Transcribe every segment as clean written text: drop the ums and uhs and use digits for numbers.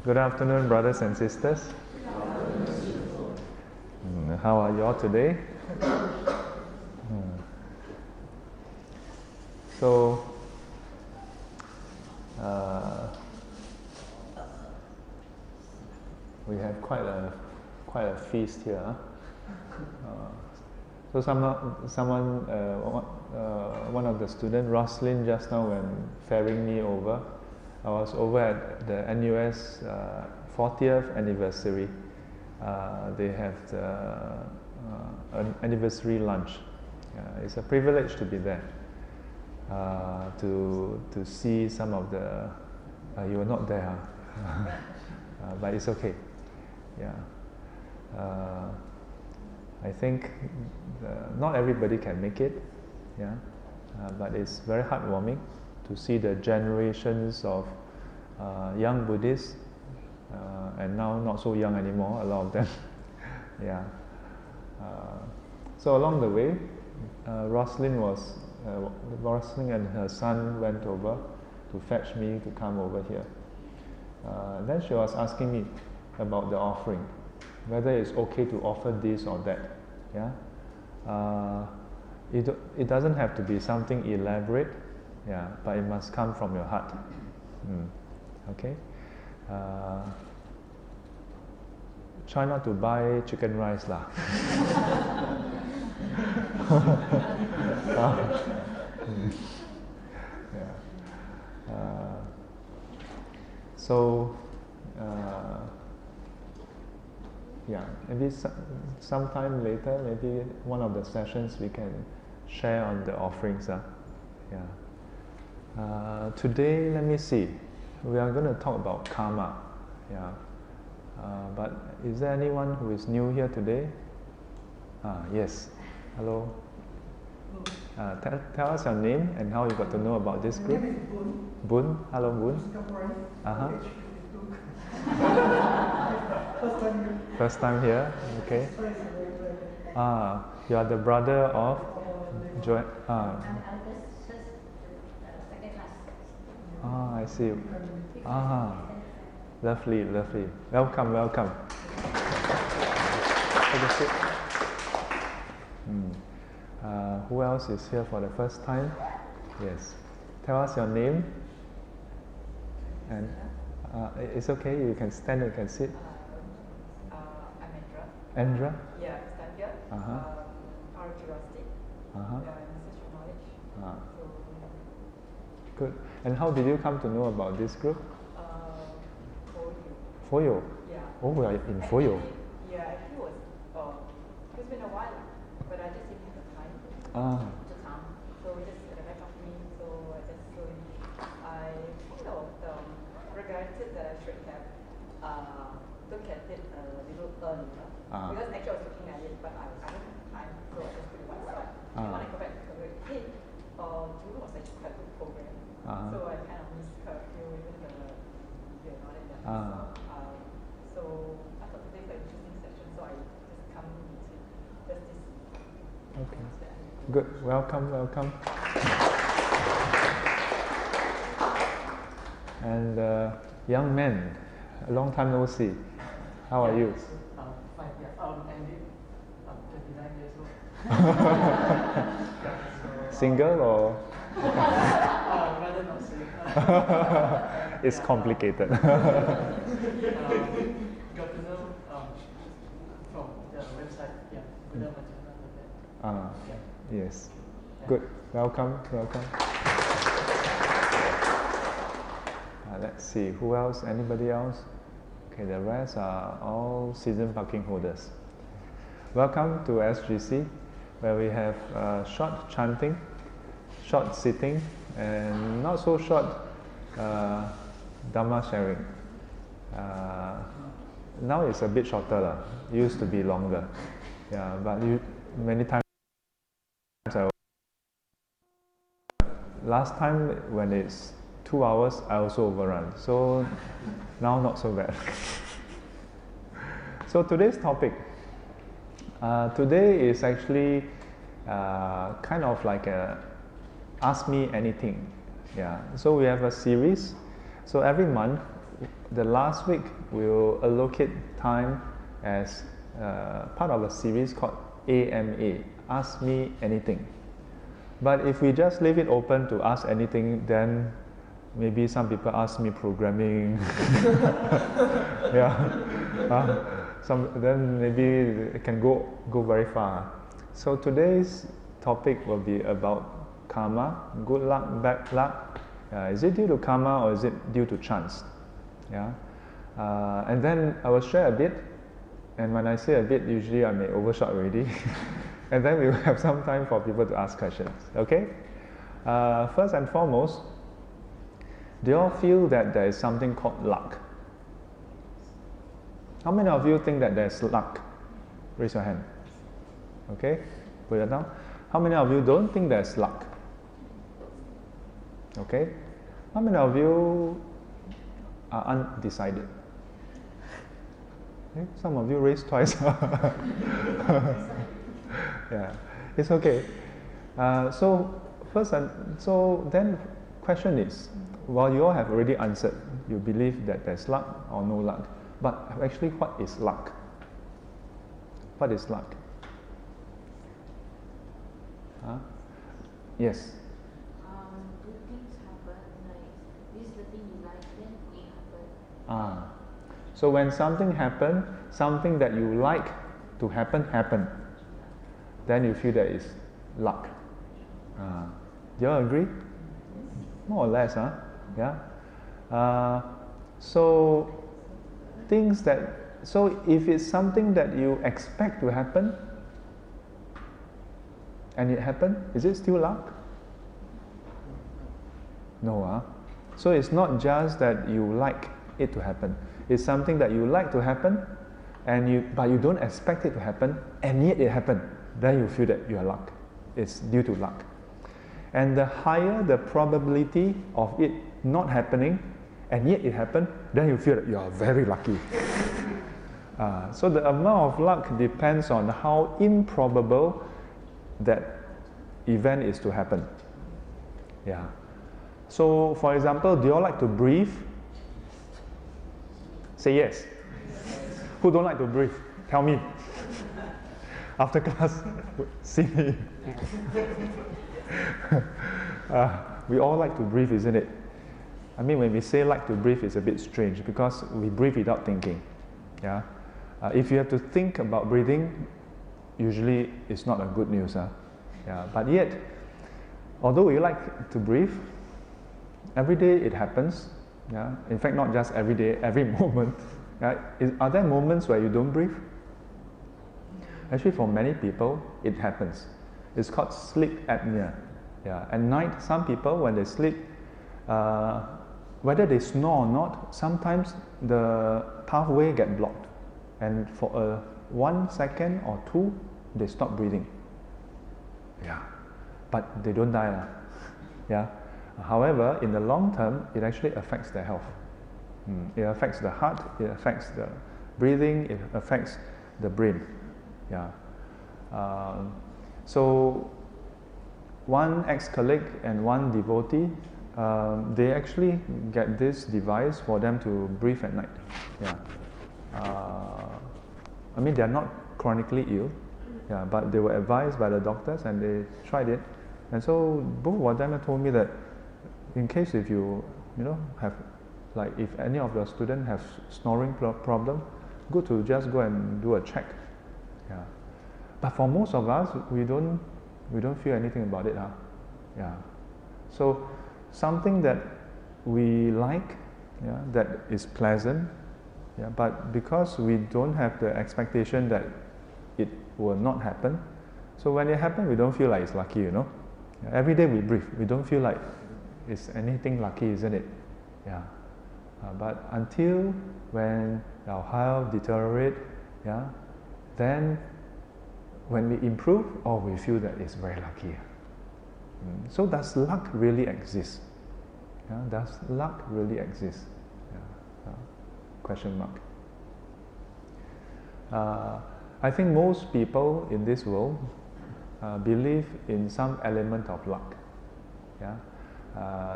Good afternoon, brothers and sisters. How are you all today? So, we have quite a feast here. So one of the students, Roslyn, just now when ferrying me over, I was over at the NUS 40th anniversary. They have an anniversary lunch. It's a privilege to be there, to see some of the. You were not there, huh? But it's okay. Yeah. I think not everybody can make it. Yeah. But it's very heartwarming to see the generations of young Buddhists, and now not so young anymore, a lot of them. Yeah. So along the way, Roslyn and her son went over to fetch me to come over here. Then she was asking me about the offering, whether it's okay to offer this or that. Yeah. It doesn't have to be something elaborate. Yeah, but it must come from your heart. Okay. Try not to buy chicken rice lah. Yeah. So, yeah, maybe sometime later, maybe one of the sessions we can share on the offerings. Yeah. Today, let me see. We are going to talk about karma. Yeah. But is there anyone who is new here today? Yes. Hello. Tell us your name and how you got to know about this group. My name is Boon. Boon. Hello, Boon. Singaporean. First time here. Okay. You are the brother of Joy. I see. Lovely. Welcome. Take a seat. Who else is here for the first time? Yes. Tell us your name. And it's okay. You can stand. You can sit. I'm Andra. Andra? Yeah, stand here. Our curiosity. In search of knowledge. Good. And how did you come to know about this group? Foyo. Foyo? Yeah. Oh, we are in Foyo. Yeah, actually it was, it's been a while, but I just didn't have the time to come. So just at the back of me, so I just joined. I kind of regretted that I should have looked at it a little earlier. Because actually I was looking at it, but I don't have time, so I just put it one side. And when I go back to the work, hey, June was actually quite a good program. So I kind of missed her few, even the video and all that. So I thought today's an interesting session, so I just come into just this. Okay. Good. Welcome. And young man, a long time no see. How are you? 5 years. Andy, 29 years old. Single or? Rather not single. It's complicated. Got to know from the website. Yeah. Yes. Good. Welcome. Let's see. Who else? Anybody else? Okay, the rest are all season parking holders. Welcome to SGC, where we have short chanting, short sitting, and not so short Dhamma sharing. Now it's a bit shorter. It used to be longer. Yeah, but many times last time when it's 2 hours, I also overrun. So now not so bad. So today's topic. Today is actually kind of like a ask me anything. Yeah. So we have a series. So every month the last week we'll allocate time as part of a series called AMA, Ask Me Anything. But if we just leave it open to ask anything, then maybe some people ask me programming. Then maybe it can go very far. So today's topic will be about karma, good luck, bad luck. Is it due to karma or is it due to chance? And then I will share a bit, and when I say a bit, usually I may overshot already. And then we will have some time for people to ask questions, okay? First and foremost, do you all feel that there is something called luck? How many of you think that there's luck? Raise your hand. Okay, put it down. How many of you don't think there's luck? Okay. How many of you are undecided? Okay. Some of you raised twice. Yeah, it's okay. So then question is, well, you all have already answered. You believe that there's luck or no luck. But actually, what is luck? What is luck? Yes. Good things happen, like this is the thing you like, then it happen. So when something happens, something that you like to happen, then you feel that it's luck. Do you all agree? More or less, huh? Yeah. So if it's something that you expect to happen, and it happened, is it still luck? No, So it's not just that you like it to happen. It's something that you like to happen, but you don't expect it to happen, and yet it happened. Then you feel that you are luck. It's due to luck. And the higher the probability of it not happening, and yet it happened, then you feel that you are very lucky. So the amount of luck depends on how improbable that event is to happen. Yeah. So, for example, do you all like to breathe? Say yes. Who don't like to breathe? Tell me. After class, see me. We all like to breathe, isn't it? I mean, when we say like to breathe, it's a bit strange because we breathe without thinking. Yeah. If you have to think about breathing, usually it's not a good news. Yeah. But yet, although we like to breathe, every day it happens. Yeah. In fact, not just every day, every moment. Yeah. Are there moments where you don't breathe? Actually, for many people, it happens. It's called sleep apnea. Yeah. At night, some people, when they sleep, whether they snore or not, sometimes the pathway get blocked, and for 1 second or 2, they stop breathing. Yeah, but they don't die. Yeah. However, in the long term, it actually affects their health. It affects the heart, it affects the breathing, it affects the brain. Yeah. So one ex-colleague and one devotee, they actually get this device for them to breathe at night. Yeah. I mean, they are not chronically ill, yeah, but they were advised by the doctors and they tried it. And so both of them told me that in case if you have, like if any of your students have snoring problem, good to just go and do a check. Yeah. But for most of us, we don't feel anything about it. Yeah. So something that we like, yeah, that is pleasant, yeah, but because we don't have the expectation that it will not happen, so when it happens, we don't feel like it's lucky, Yeah, every day we breathe, we don't feel like it's anything lucky, isn't it? Yeah. But until when our health deteriorate, yeah, then when we improve, we feel that it's very lucky. So does luck really exist? Yeah, does luck really exist? Yeah. Question mark. I think most people in this world believe in some element of luck. Yeah.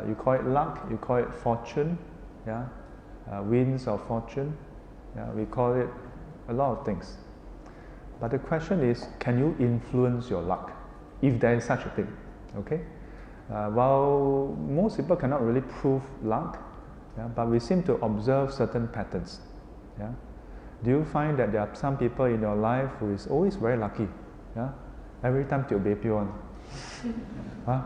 You call it luck, you call it fortune. Yeah. winds of fortune. Yeah, we call it a lot of things. But the question is, can you influence your luck, if there is such a thing? Okay. While most people cannot really prove luck, yeah, but we seem to observe certain patterns. Yeah. Do you find that there are some people in your life who is always very lucky? Yeah. Every time to baby on. Huh?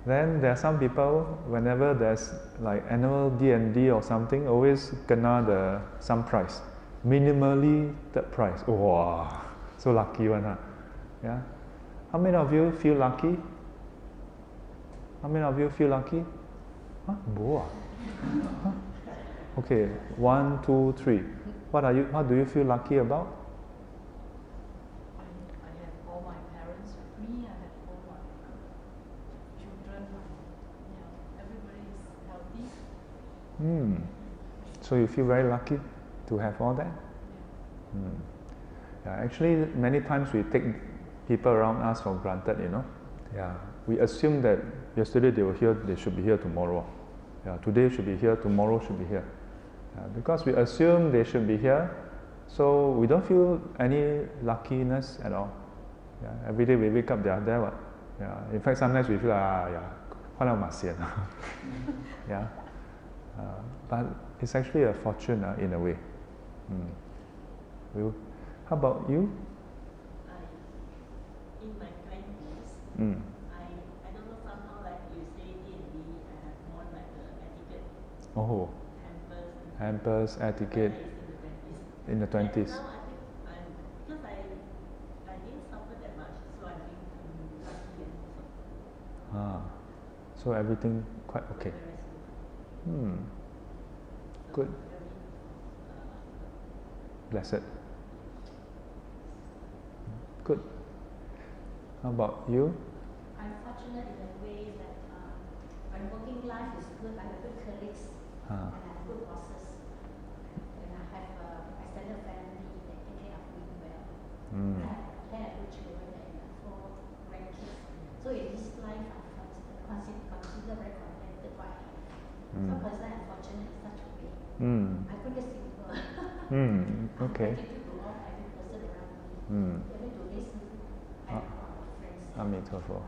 Then there are some people, whenever there's like annual D&D or something, always kena some prize, minimally third prize. Oh, wow, so lucky one, huh? Yeah. How many of you feel lucky? How many of you feel lucky? Huh? Boa. Huh? Okay, 1, 2, 3. What do you feel lucky about? I have all my parents with me. I have all my children. Yeah, everybody is healthy. So you feel very lucky to have all that? Yeah, actually, many times we take people around us for granted, you know. Yeah, we assume that yesterday they were here, they should be here tomorrow. Yeah, today should be here, tomorrow should be here. Because we assume they should be here, so we don't feel any luckiness at all. Yeah, every day we wake up, they are there. What? Yeah, in fact, sometimes we feel, yeah. But it's actually a fortune in a way. How about you? In my 20s, I don't know, somehow like you say D&D, I have more like etiquette. Oh. Hampers, etiquette. In the 20s. And now I think because I didn't suffer that much, so I think I'm lucky and so. So everything quite okay. Good. Blessed. Good. How about you? I'm fortunate in a way that my working life is good. I have good colleagues and I have good bosses. And I have extended family that take care of me well. I have 10 good children and 4 grandkids. So in this life, I consider very contented what I have. So I consider I'm fortunate in such a way. I'm pretty simple. Okay. I'm gratitude to all every person around me. Even to this Amitabha.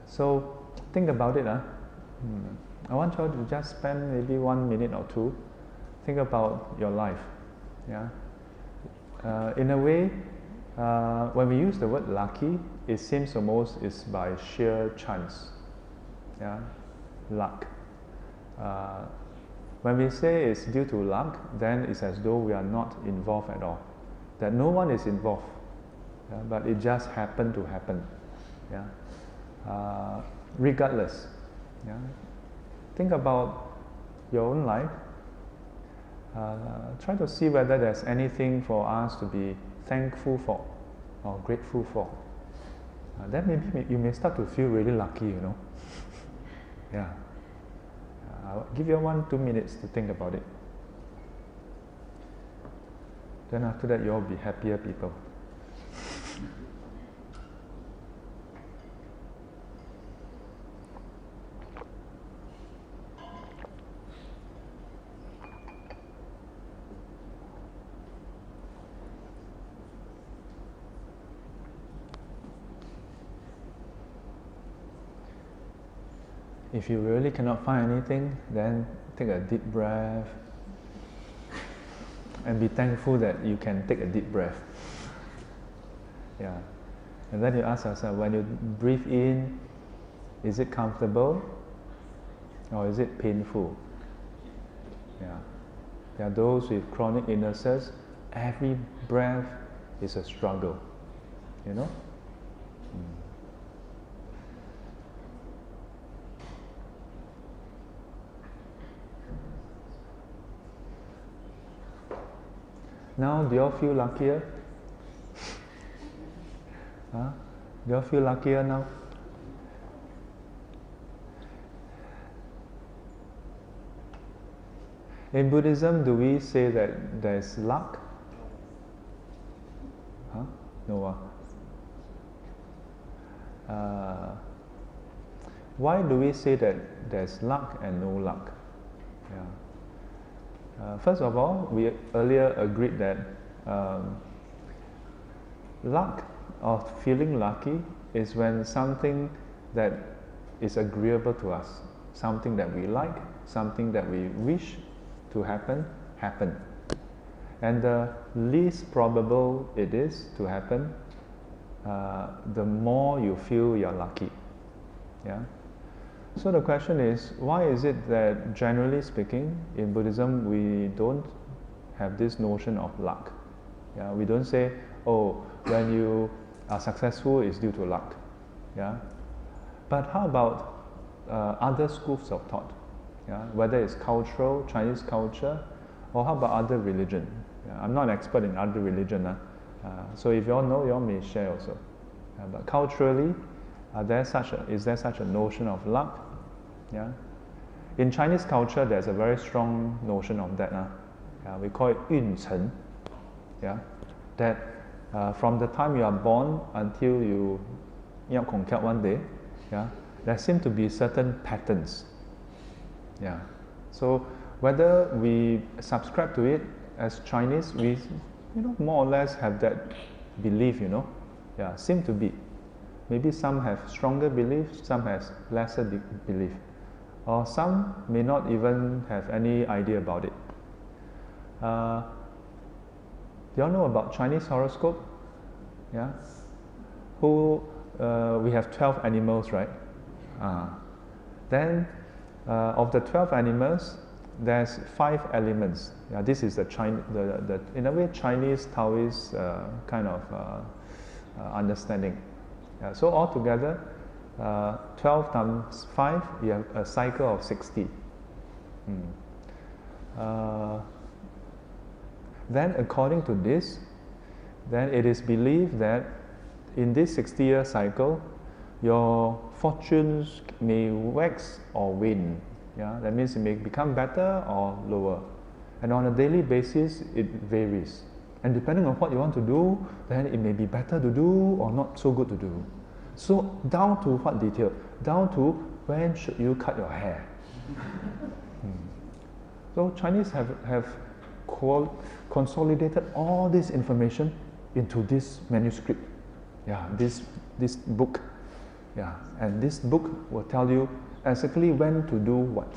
So think about it. I want you to just spend maybe 1 minute or 2. Think about your life. Yeah. In a way, when we use the word lucky, it seems almost is by sheer chance. Yeah, luck. When we say it's due to luck, then it's as though we are not involved at all. That no one is involved. Yeah, but it just happened to happen. Yeah. Regardless. Yeah. Think about your own life. Try to see whether there's anything for us to be thankful for or grateful for. Then maybe you may start to feel really lucky, you know. Yeah. I'll give you 1-2 minutes to think about it. Then after that, you'll be happier people. If you really cannot find anything, then take a deep breath and be thankful that you can take a deep breath. Yeah. And then you ask yourself, when you breathe in, is it comfortable or is it painful? Yeah. There are those with chronic illnesses, every breath is a struggle. You know? Now, do you all feel luckier? Huh? Do you all feel luckier now? In Buddhism, do we say that there is luck? Huh? No. why do we say that there's luck and no luck? Yeah. First of all, we earlier agreed that luck or feeling lucky is when something that is agreeable to us, something that we like, something that we wish to happen. And the least probable it is to happen, the more you feel you're lucky. Yeah. So the question is, why is it that generally speaking, in Buddhism, we don't have this notion of luck? Yeah, we don't say, oh, when you are successful, it's due to luck. Yeah. But how about other schools of thought? Yeah, whether it's cultural, Chinese culture, or how about other religion? Yeah, I'm not an expert in other religion, so if you all know, you all may share also. But culturally, is there such a notion of luck? Yeah. In Chinese culture, there's a very strong notion of that. Yeah, we call it 运程. Yeah, that from the time you are born until you conquer one day, yeah, there seem to be certain patterns. Yeah. So whether we subscribe to it as Chinese, we more or less have that belief. Yeah, seem to be. Maybe some have stronger beliefs, some has lesser belief, or some may not even have any idea about it. Do you all know about Chinese horoscope? Yeah. We have 12 animals, right? Then of the 12 animals, there's 5 elements. Yeah, this is the in a way Chinese Taoist kind of understanding. Yeah, so altogether, 12 times 5, you have a cycle of 60. Then according to this, then it is believed that in this 60-year cycle, your fortunes may wax or wane. Yeah, that means it may become better or lower. And on a daily basis, it varies. And depending on what you want to do, then it may be better to do or not so good to do. So down to what detail? Down to when should you cut your hair? So Chinese have consolidated all this information into this manuscript. Yeah, this book. Yeah, and this book will tell you exactly when to do what.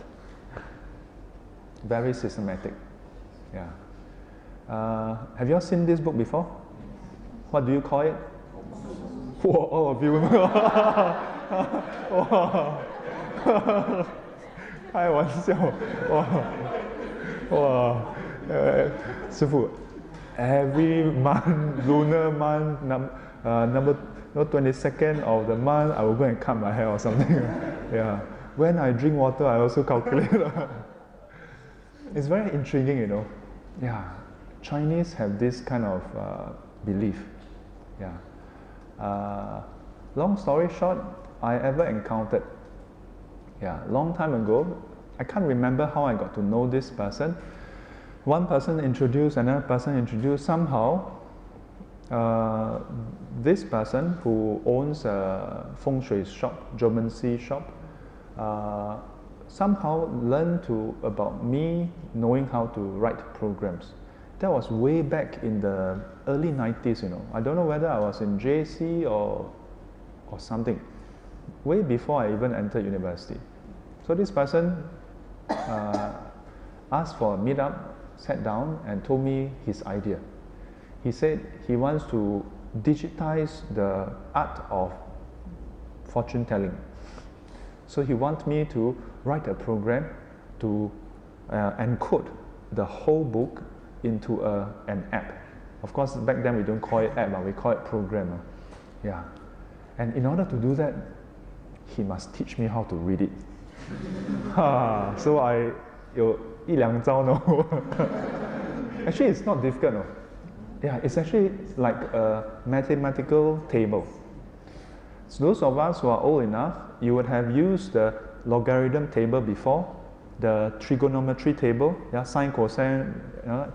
Very systematic. Yeah. Have you all seen this book before? What do you call it? All of you. 开玩笑，师傅 every month, lunar month, number 22nd of the month, I will go and cut my hair or something. Yeah. When I drink water, I also calculate. It's very intriguing, Yeah. Chinese have this kind of belief. Yeah. Long story short, I ever encountered. Yeah, long time ago, I can't remember how I got to know this person. One person introduced, another person introduced. Somehow, this person who owns a feng shui shop, geomancy shop, somehow learned about me knowing how to write programs. That was way back in the early 90s, I don't know whether I was in JC or something. Way before I even entered university. So this person asked for a meetup, sat down and told me his idea. He said he wants to digitize the art of fortune telling. So he wants me to write a program to encode the whole book into an app. Of course, back then we don't call it app, but we call it program. Yeah. And in order to do that, he must teach me how to read it. So I 有一两招 no. Actually, it's not difficult. No. Yeah, it's actually like a mathematical table. So those of us who are old enough, you would have used the logarithm table before, the trigonometry table, yeah, sine, cosine,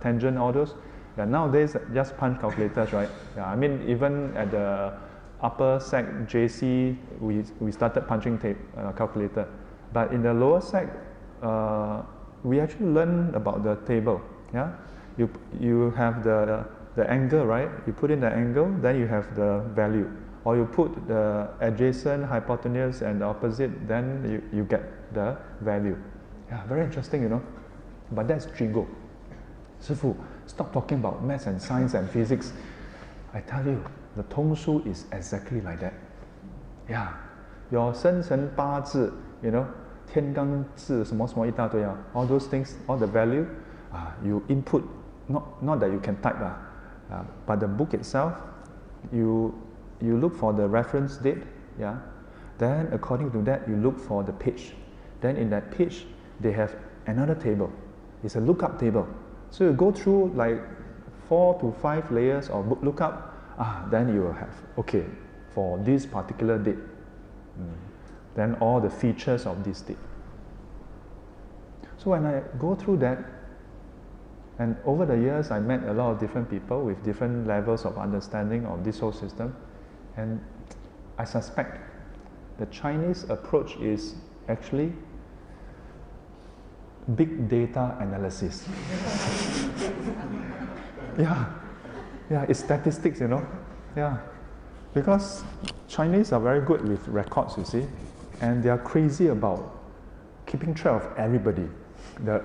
tangent, all those. Yeah, nowadays just punch calculators, right? Yeah, I mean even at the upper sec JC, we started punching tape calculator, but in the lower sec, we actually learn about the table. Yeah, you have the angle, right? You put in the angle, then you have the value, or you put the adjacent, hypotenuse, and the opposite, then you get the value. Yeah, very interesting, you know. But that's Jigo. Sifu, stop talking about maths and science and physics. I tell you, the Tong Su is exactly like that. Yeah, your 生辰八字, you know, 天罡字什么什么一大堆啊, all those things, all the value, you input, not that you can type, but the book itself, you look for the reference date, yeah. Then according to that, you look for the page. Then in that page, they have another table. It's a lookup table. So you go through like 4 to 5 layers of book lookup. Then you will have, okay, for this particular date, then all the features of this date. So when I go through that, and over the years I met a lot of different people with different levels of understanding of this whole system, and I suspect the Chinese approach is actually big data analysis. Yeah, it's statistics, you know. Yeah, because Chinese are very good with records, you see, and they are crazy about keeping track of everybody. The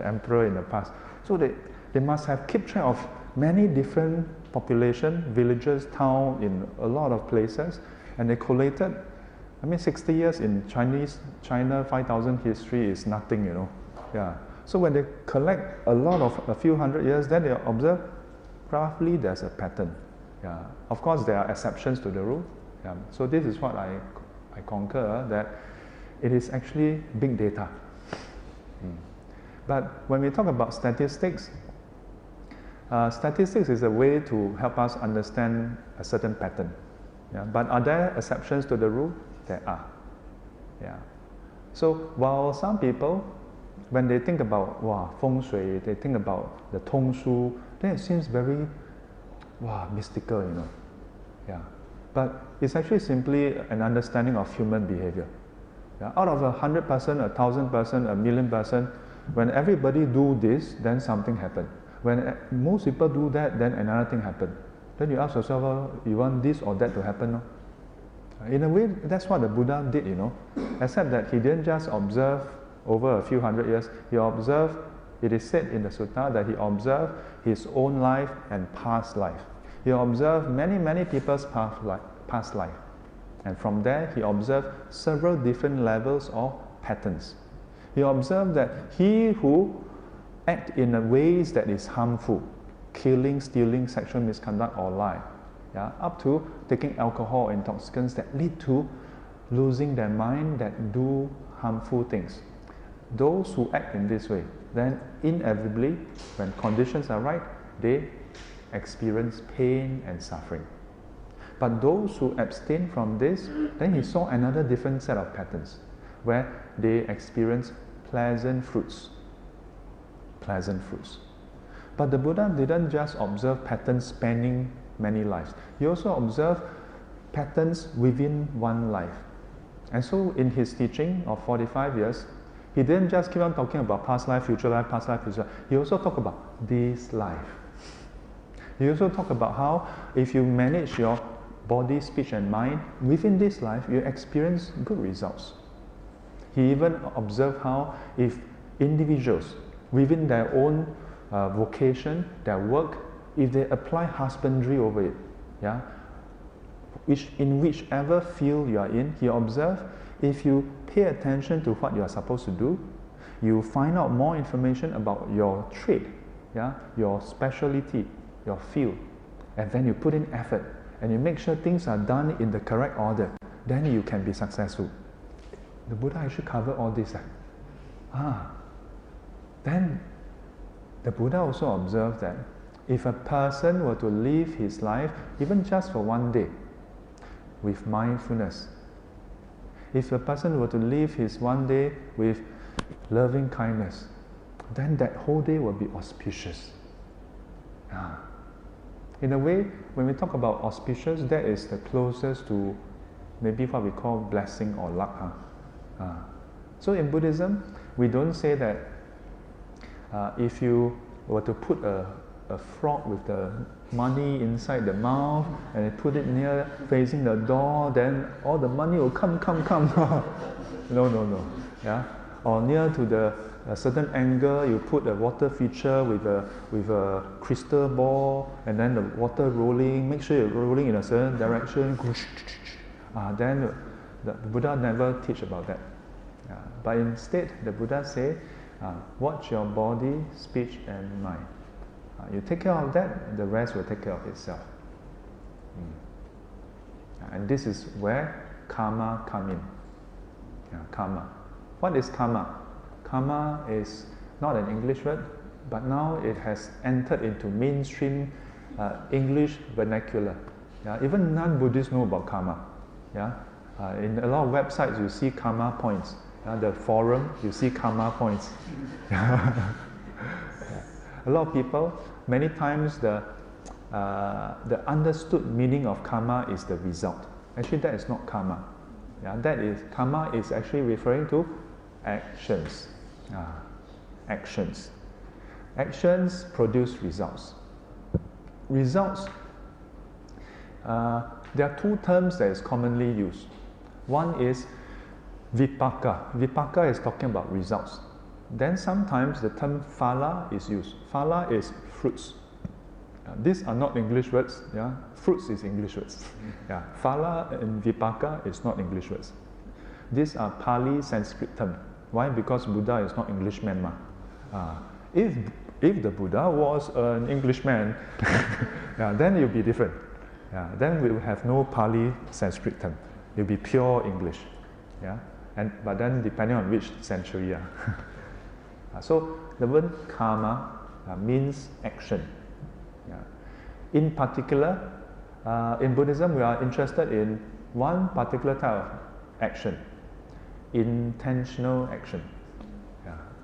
emperor in the past. So they must have kept track of many different population, villages, town in a lot of places, and they collated. 60 years in China, 5,000 history is nothing, you know. Yeah. So when they collect a few hundred years, then they observe roughly there's a pattern. Yeah. Of course, there are exceptions to the rule. Yeah. So this is what I concur, that it is actually big data. But when we talk about statistics, statistics is a way to help us understand a certain pattern. Yeah. But are there exceptions to the rule? There are. Yeah. So while some people, when they think about feng shui, they think about the Tong Su, then it seems very mystical, you know. Yeah. But it's actually simply an understanding of human behavior. Yeah. Out of 100 person, 1,000 person, 1,000,000 person, when everybody do this, then something happen. When most people do that, then another thing happen. Then you ask yourself, you want this or that to happen? No? In a way, that's what the Buddha did, you know. Except that he didn't just observe over a few hundred years. He observed, it is said in the sutta that he observed his own life and past life. He observed many people's past life. And from there, he observed several different levels of patterns. He observed that he who act in a ways that is harmful, killing, stealing, sexual misconduct, or lie, up to taking alcohol or intoxicants that lead to losing their mind, that do harmful things. Those who act in this way, then inevitably, when conditions are right, they experience pain and suffering. But those who abstain from this, then he saw another different set of patterns, where they experience pleasant fruits. Pleasant fruits. But the Buddha didn't just observe patterns spanning many lives. He also observed patterns within one life. And so in his teaching of 45 years, he didn't just keep on talking about past life, future life, past life, future life. He also talked about this life. He also talked about how if you manage your body, speech and mind within this life, you experience good results. He even observed how if individuals within their own vocation, their work, if they apply husbandry over it, in whichever field you are in, he observed, if you pay attention to what you are supposed to do, you find out more information about your trade, your specialty, your field, and then you put in effort, and you make sure things are done in the correct order, then you can be successful. The Buddha actually covered all this. Then the Buddha also observed that if a person were to live his life, even just for one day, with mindfulness, if a person were to live his one day with loving kindness, then that whole day will be auspicious. In a way, when we talk about auspicious, that is the closest to maybe what we call blessing or luck. So in Buddhism, we don't say that if you were to put a frog with the money inside the mouth and put it near facing the door, then all the money will come. No. Yeah? Or near to a certain angle, you put a water feature with a crystal ball, and then the water rolling. Make sure you're rolling in a certain direction. Then the Buddha never teach about that. But instead, the Buddha say, watch your body, speech, and mind. You take care of that, the rest will take care of itself. And this is where karma come in. Karma. What is karma? Karma is not an English word, but now it has entered into mainstream English vernacular. Even non-Buddhists know about karma. In a lot of websites, you see karma points. The forum, you see karma points. A lot of people, many times the understood meaning of karma is the result. Actually, that is not karma. Karma is actually referring to actions. Actions produce results. Results. There are two terms that is commonly used. One is vipaka. Vipaka is talking about results. Then sometimes the term phala is used. Phala is fruits. These are not English words. Fruits is English words. Phala and vipaka is not English words. These are Pali Sanskrit terms. Why? Because Buddha is not Englishman. If the Buddha was an Englishman, then it will be different. Then we will have no Pali Sanskrit term. It will be pure English. But then depending on which century. So the word karma means action. In particular, in Buddhism, we are interested in one particular type of action. Intentional action.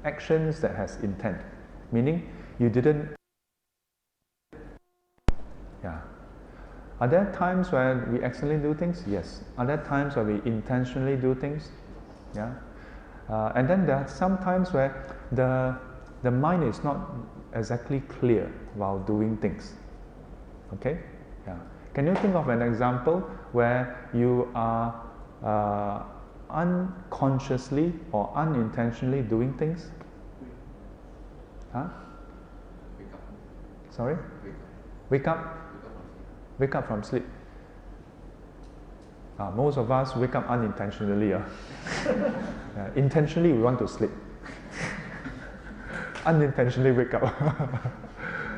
Actions that has intent. Meaning, you didn't... Are there times where we accidentally do things? Yes. Are there times where we intentionally do things? And then there are some times where the mind is not exactly clear while doing things. Okay? Can you think of an example where you are unconsciously or unintentionally doing things? Wake up. Sorry? Wake up? Wake up from sleep. Most of us wake up unintentionally. Intentionally, we want to sleep. Unintentionally wake up.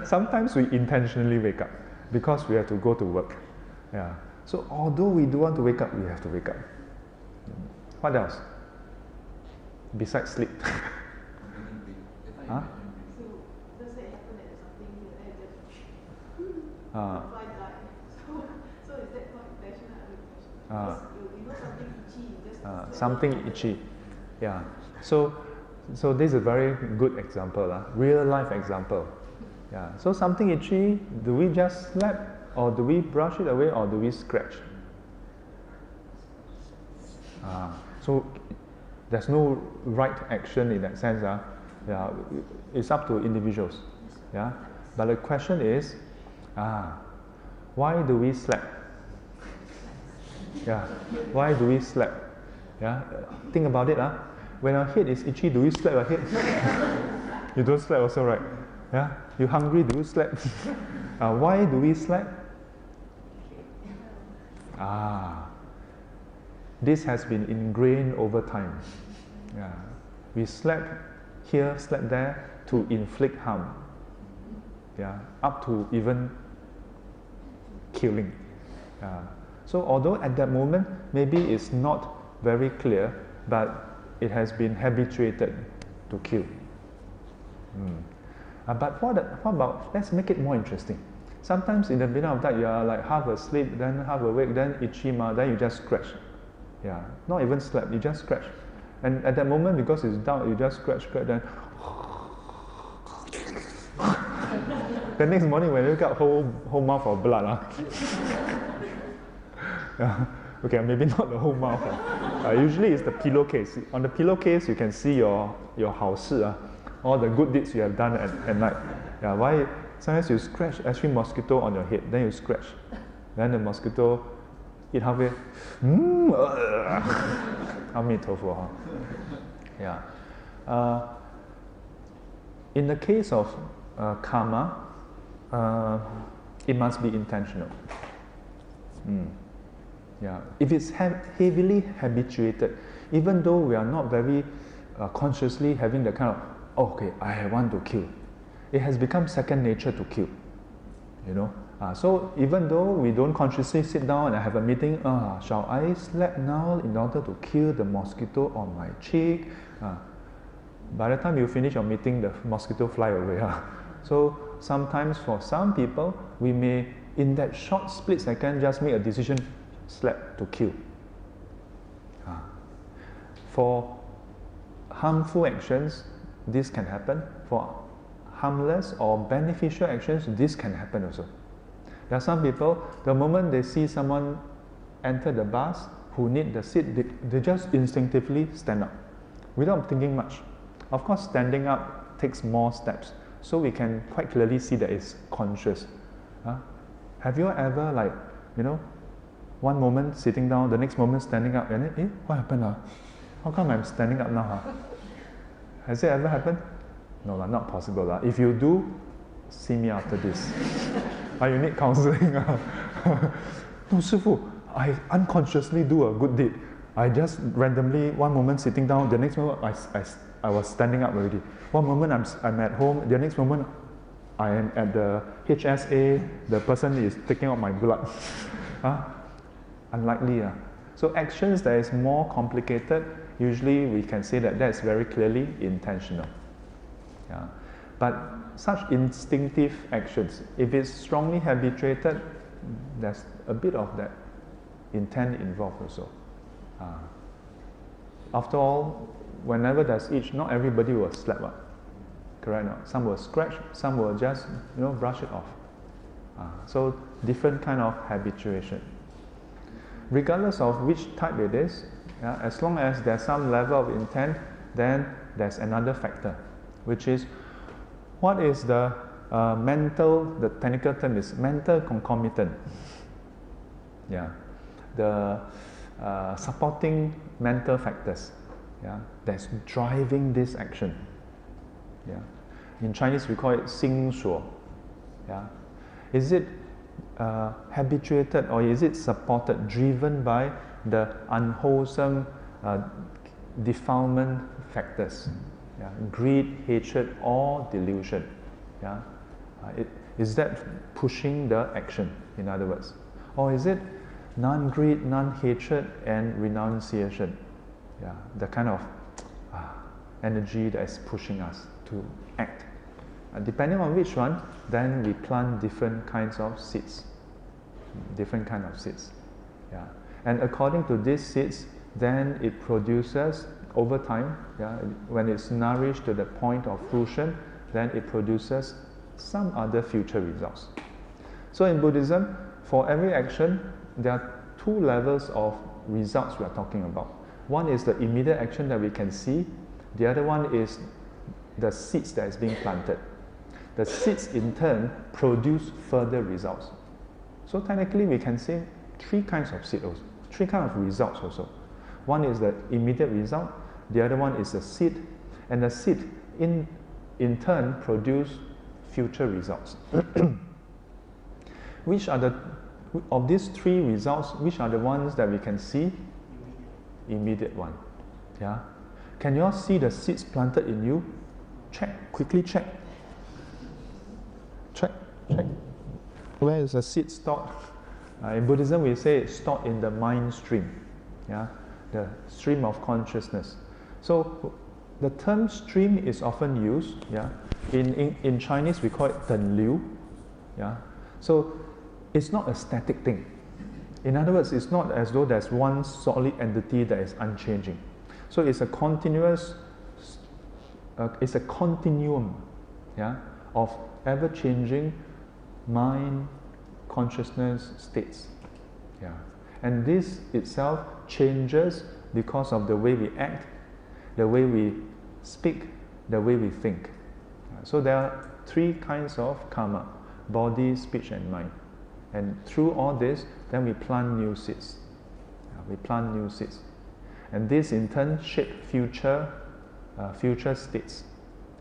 Sometimes we intentionally wake up because we have to go to work. So although we do want to wake up, we have to wake up. What else? Besides sleep. So let's say it happened that something here, then it just fly die. So is that not intentional or unintentional? Because you know something itchy, you just something itchy. So this is a very good example, real life example. So something itchy, do we just slap, or do we brush it away, or do we scratch? So there's no right action in that sense. It's up to individuals. But the question is, why do we slap? Why do we slap? Think about it. When our head is itchy, do we slap our head? You don't slap also, right? You hungry, do you slap? Why do we slap? This has been ingrained over time. We slap here, slap there to inflict harm. Up to even killing. So although at that moment maybe it's not very clear, but it has been habituated to kill. But what about, let's make it more interesting. Sometimes in the middle of that you are like half asleep, then half awake, then itchy, then you just scratch. Not even slap, you just scratch. And at that moment, because it's down, you just scratch, then The next morning when you wake up, whole mouth of blood. Yeah. Okay, maybe not the whole mouth. Usually it's the pillowcase. On the pillowcase, you can see your 好事, all the good deeds you have done at night. Yeah, why? Sometimes you scratch actually mosquito on your head, then you scratch. Then the mosquito eat halfway. Yeah. In the case of karma, it must be intentional. Yeah. If it's heavily habituated, even though we are not very consciously having the kind of, okay, I want to kill, it has become second nature to kill. You know. So even though we don't consciously sit down and have a meeting, shall I slap now in order to kill the mosquito on my cheek? By the time you finish your meeting, the mosquito fly away. So sometimes for some people, we may, in that short split second, just make a decision, slap to kill. For harmful actions, this can happen. For harmless or beneficial actions, this can happen also. There are some people, the moment they see someone enter the bus who need the seat, they just instinctively stand up without thinking much. Of course, standing up takes more steps, so we can quite clearly see that it's conscious. Have you ever, like, you know, one moment sitting down, the next moment standing up, and then, what happened? How come I'm standing up now? Has it ever happened? No, not possible. If you do, see me after this. You need counseling. No, Shifu, I unconsciously do a good deed. I just randomly, one moment sitting down, the next moment I was standing up already. One moment I'm at home, the next moment I am at the HSA, the person is taking out my blood. Unlikely. So actions that is more complicated, usually we can say that that's very clearly intentional. Yeah. But such instinctive actions, if it's strongly habituated, there's a bit of that intent involved also. After all, whenever there's itch, not everybody will slap up. Correct? No? Some will scratch, some will just brush it off. So different kind of habituation. Regardless of which type it is, as long as there's some level of intent, then there's another factor, which is what is the the technical term is mental concomitant. Yeah, the supporting mental factors. Yeah, that's driving this action. Yeah, in Chinese we call it 心所. Yeah, is it habituated or is it supported, driven by the unwholesome defilement factors? Yeah, greed, hatred, or delusion. Yeah, is that pushing the action? In other words, or is it non-greed, non-hatred, and renunciation? Yeah, the kind of energy that is pushing us to act. Depending on which one, then we plant different kinds of seeds. Different kind of seeds. Yeah, and according to these seeds, then it produces over time. Yeah, when it's nourished to the point of fruition, then it produces some other future results. So in Buddhism, for every action, there are two levels of results we are talking about. One is the immediate action that we can see. The other one is the seeds that is being planted. The seeds in turn produce further results. So technically we can say three kinds of seeds also, three kinds of results also. One is the immediate result, the other one is the seed, and the seed in turn produce future results. Which are of these three results, which are the ones that we can see? Immediate one. Yeah. Can you all see the seeds planted in you? Check, quickly check. Check. Where is the seed stored? In Buddhism, we say it's stored in the mind stream. Yeah, the stream of consciousness. So the term stream is often used. Yeah, in Chinese we call it 等流. Yeah, so it's not a static thing. In other words, it's not as though there's one solid entity that is unchanging. So it's a continuous, it's a continuum, yeah, of ever-changing mind, consciousness states. Yeah. And this itself changes because of the way we act, the way we speak, the way we think. So there are three kinds of karma: body, speech, and mind. And through all this, then we plant new seeds. We plant new seeds. And this in turn shape future states,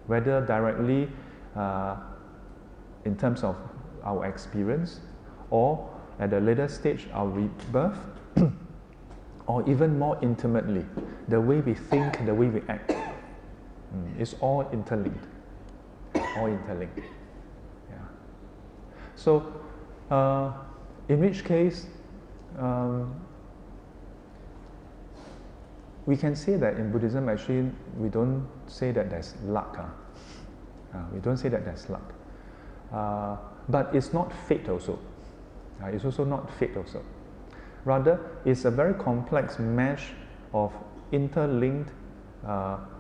whether directly in terms of our experience, or at a later stage, our rebirth, or even more intimately, the way we think, the way we act. It's all interlinked. All interlinked. Yeah. So, in which case, we can say that in Buddhism, actually, we don't say that there's luck. We don't say that there's luck. But it's not fate also. It's also not fate also. Rather, it's a very complex mesh of interlinked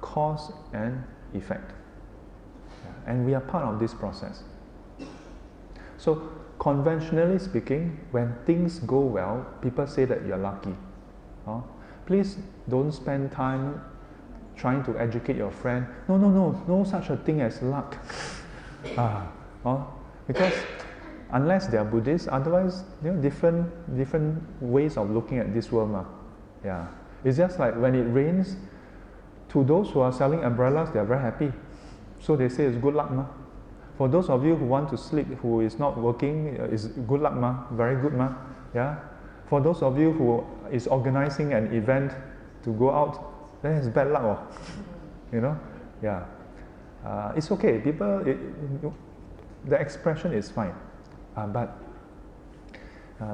cause and effect. And we are part of this process. So, conventionally speaking, when things go well, people say that you're lucky. Please don't spend time trying to educate your friend. No such a thing as luck. Because unless they are Buddhists, otherwise, different ways of looking at this world. Yeah. It's just like when it rains, to those who are selling umbrellas, they are very happy. So they say it's good luck. For those of you who want to sleep, who is not working, it's good luck. Very good. Yeah. For those of you who is organizing an event to go out, then it's bad luck. Yeah. It's okay. People, the expression is fine. But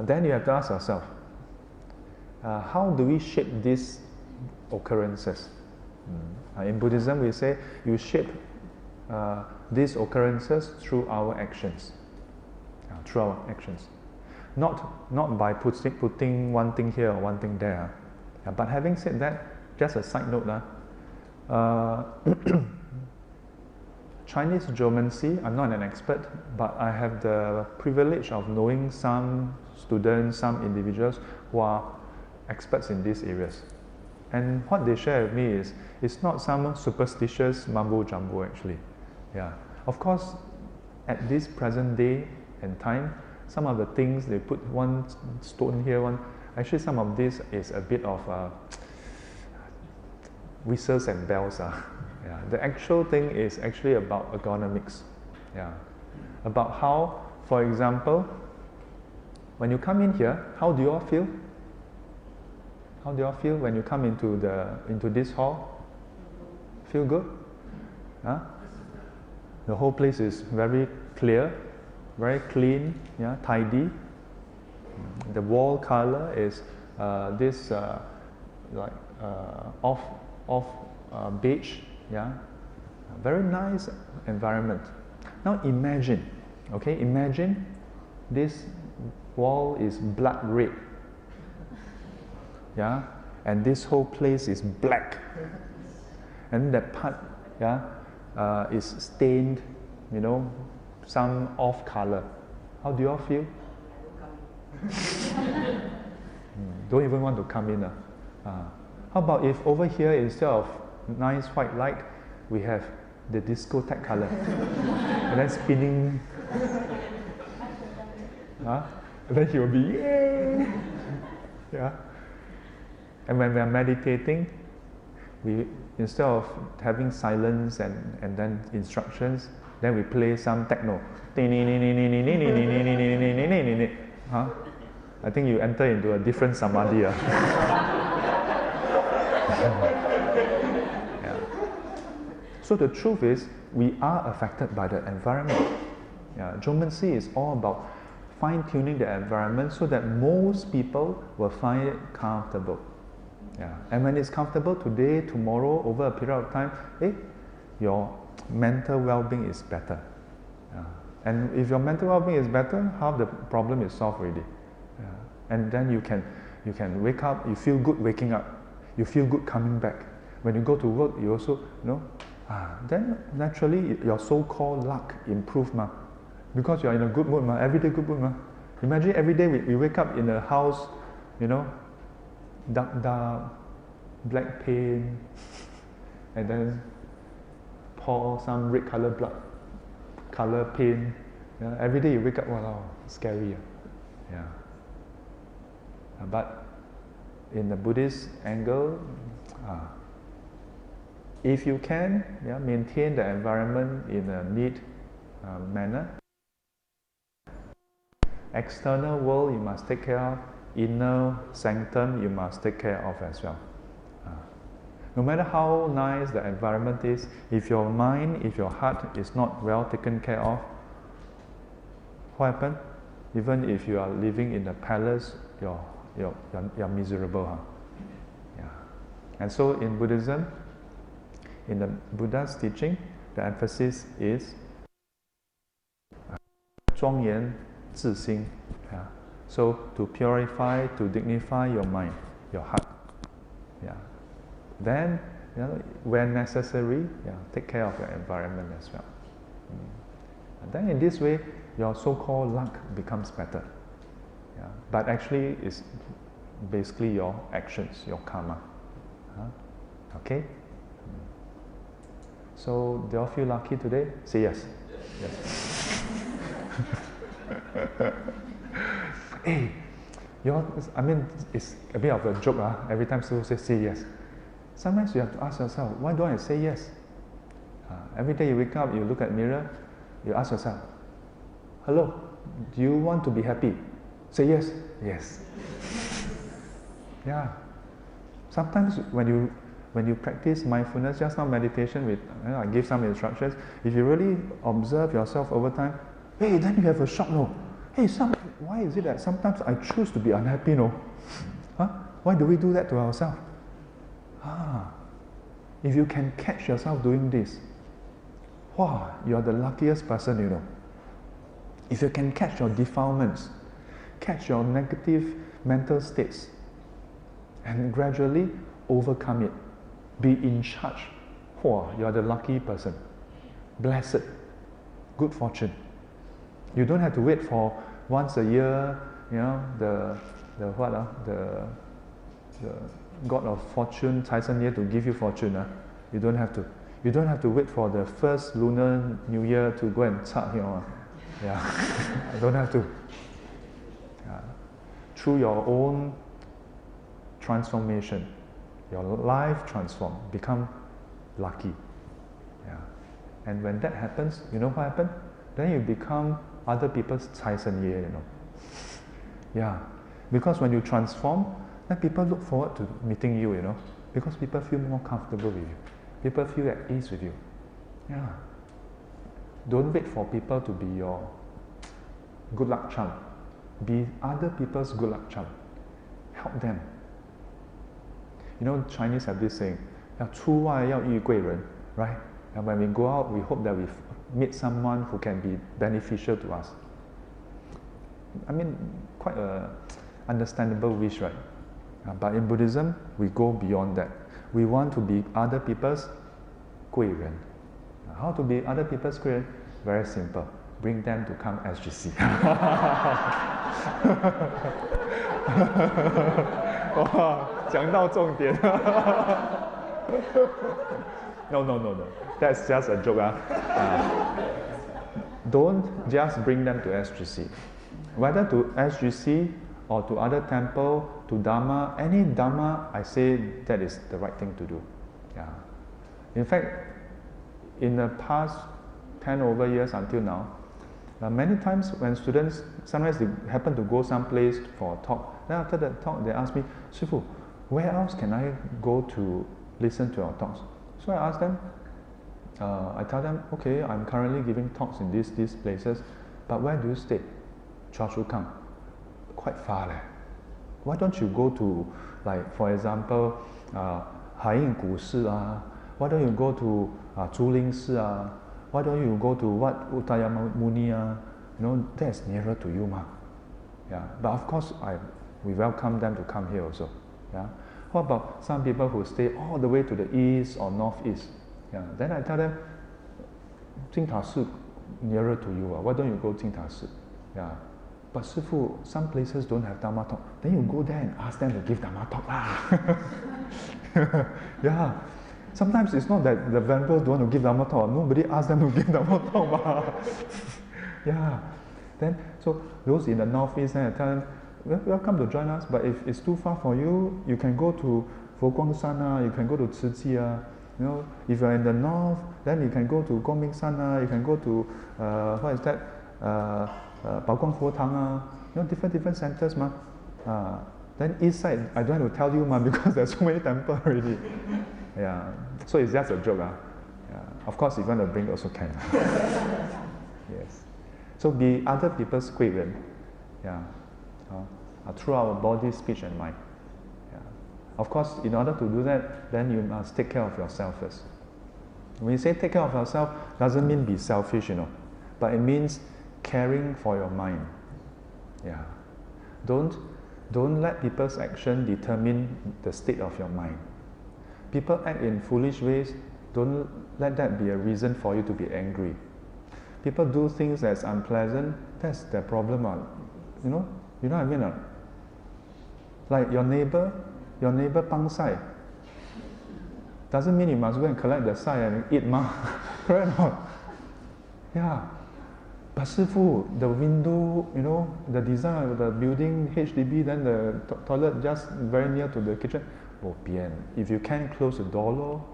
then you have to ask yourself, how do we shape these occurrences? In Buddhism, we say you shape these occurrences through our actions. Through our actions. Not by putting one thing here or one thing there. But having said that, just a side note, Chinese geomancy, I'm not an expert, but I have the privilege of knowing some students, some individuals who are experts in these areas. And what they share with me is, it's not some superstitious mumbo-jumbo actually. Yeah. Of course, at this present day and time, some of the things, they put one stone here, actually some of this is a bit of whistles and bells. Yeah. The actual thing is actually about ergonomics. Yeah. About how, for example, when you come in here, how do you all feel? How do you all feel when you come into this hall? Feel good? The whole place is very clear, very clean, tidy. The wall color is this off beige. Yeah, very nice environment. Now imagine this wall is blood red. Yeah, and this whole place is black, and that part, is stained, some off color. How do you all feel? Don't even want to come in. How about if over here, instead of nice white light, we have the discotheque color, and then spinning. Then he will be, yay! Yeah. And when we are meditating, we, instead of having silence and then instructions, then we play some techno. I think you enter into a different samadhi. So the truth is, we are affected by the environment. Geomancy is all about fine-tuning the environment so that most people will find it comfortable. And when it's comfortable today, tomorrow, over a period of time, your mental well-being is better. And if your mental well-being is better, half the problem is solved already. And then you can wake up, you feel good waking up, you feel good coming back. When you go to work, you also, then naturally your so-called luck improves. Because you are in a good mood, ma. Everyday good mood, ma. Imagine every day we wake up in a house, you know, dark, black paint, and then pour some red color paint. Yeah, every day you wake up, wow, scary. Yeah. But in the Buddhist angle, if you can, maintain the environment in a neat manner. External world you must take care of, inner sanctum you must take care of as well. No matter how nice the environment is, if your mind, if your heart is not well taken care of, what happens? Even if you are living in a palace, you're miserable. Huh? Yeah. And so in Buddhism, in the Buddha's teaching, the emphasis is 庄严自心. Yeah. So to purify, to dignify your mind, your heart. Yeah. Then, when necessary, take care of your environment as well. And then in this way, your so-called luck becomes better. Yeah. But actually, it's basically your actions, your karma. Okay? So, do you all feel lucky today? Say yes. Yes. Hey, it's a bit of a joke. Every time someone says say yes. Sometimes you have to ask yourself, why don't I say yes? Every day you wake up, you look at the mirror, you ask yourself, hello, do you want to be happy? Say yes. Yes. Yeah. Sometimes when you practice mindfulness, just now meditation with, I give some instructions, if you really observe yourself over time, hey, then you have a shock, no? Hey, why is it that sometimes I choose to be unhappy, no? Why do we do that to ourselves? If you can catch yourself doing this, wow, you are the luckiest person, you know. If you can catch your defilements, catch your negative mental states, and gradually overcome it, be in charge, wow, you are the lucky person. Blessed, good fortune. You don't have to wait for once a year, the God of Fortune, 财神爷 to give you fortune. You don't have to. You don't have to wait for the first Lunar New Year to go and cut, Yeah, you don't have to. Through your own transformation, your life transform, become lucky. Yeah. And when that happens, you know what happens? Then you become other people's 财神爷, Yeah. Because when you transform, then people look forward to meeting you, because people feel more comfortable with you. People feel at ease with you. Yeah. Don't wait for people to be your good luck charm. Be other people's good luck charm. Help them. Chinese have this saying, 出外要遇贵人, right? And when we go out, we hope that we meet someone who can be beneficial to us. Quite a understandable wish, right? But in Buddhism, we go beyond that. We want to be other people's 贵人. How to be other people's 贵人? Very simple. Bring them to come SGC. Wow, 讲到重点. No. That's just a joke. Don't just bring them to SGC. Whether to SGC or to other temple, to Dharma, any Dharma, I say that is the right thing to do. Yeah. In fact, in the past 10 over years until now, many times when students, sometimes they happen to go someplace for a talk, then after the talk they ask me, Shifu, where else can I go to listen to your talks? So I ask them, I tell them, okay, I'm currently giving talks in these places, but where do you stay? Choa Chu Kang. Quite far. Why don't you go to, like, for example, Hai Yin Gu Si? Why don't you go to Zhu Ling Si? Why don't you go to what Uttayama Muni? That's nearer to you, ma. Yeah. But of course, we welcome them to come here also. Yeah. What about some people who stay all the way to the east or northeast? Yeah. Then I tell them, Jingta Si nearer to you. Why don't you go Jingta Shi? Yeah. But Sifu, some places don't have Dharma talk. Then you go there and ask them to give Dharma talk. Yeah. Sometimes it's not that the venerable don't want to give Dharma talk. Nobody asks them to give Dharma talk. Yeah. Then, so those in the northeast, then I tell them, welcome to join us. But if it's too far for you, you can go to Foguangshan, you can go to Tzu. You know, if you're in the north, then you can go to Gongmingshan, you can go to what is that? Baoguang Fotang, you know, different centers, ma. Then east side, I don't have to tell you, ma, because there's so many temples already. Yeah, so it's just a joke, Yeah. Of course, if you want to bring, also can. Yes. So be other people's 贵人, yeah, through our body, speech, and mind. Yeah. Of course, in order to do that, then you must take care of yourself first. When you say take care of yourself, doesn't mean be selfish, you know, but it means caring for your mind. Yeah. Don't let people's action determine the state of your mind. People act in foolish ways, don't let that be a reason for you to be angry. People do things that's unpleasant, that's their problem. You know what I mean? Like your neighbor pang sai. Doesn't mean you must go and collect the sai and eat, ma. Correct or not? Yeah. But Sifu, the window, you know, the design of the building, HDB, then the toilet just very near to the kitchen. Bo pian. If you can close the door, lor,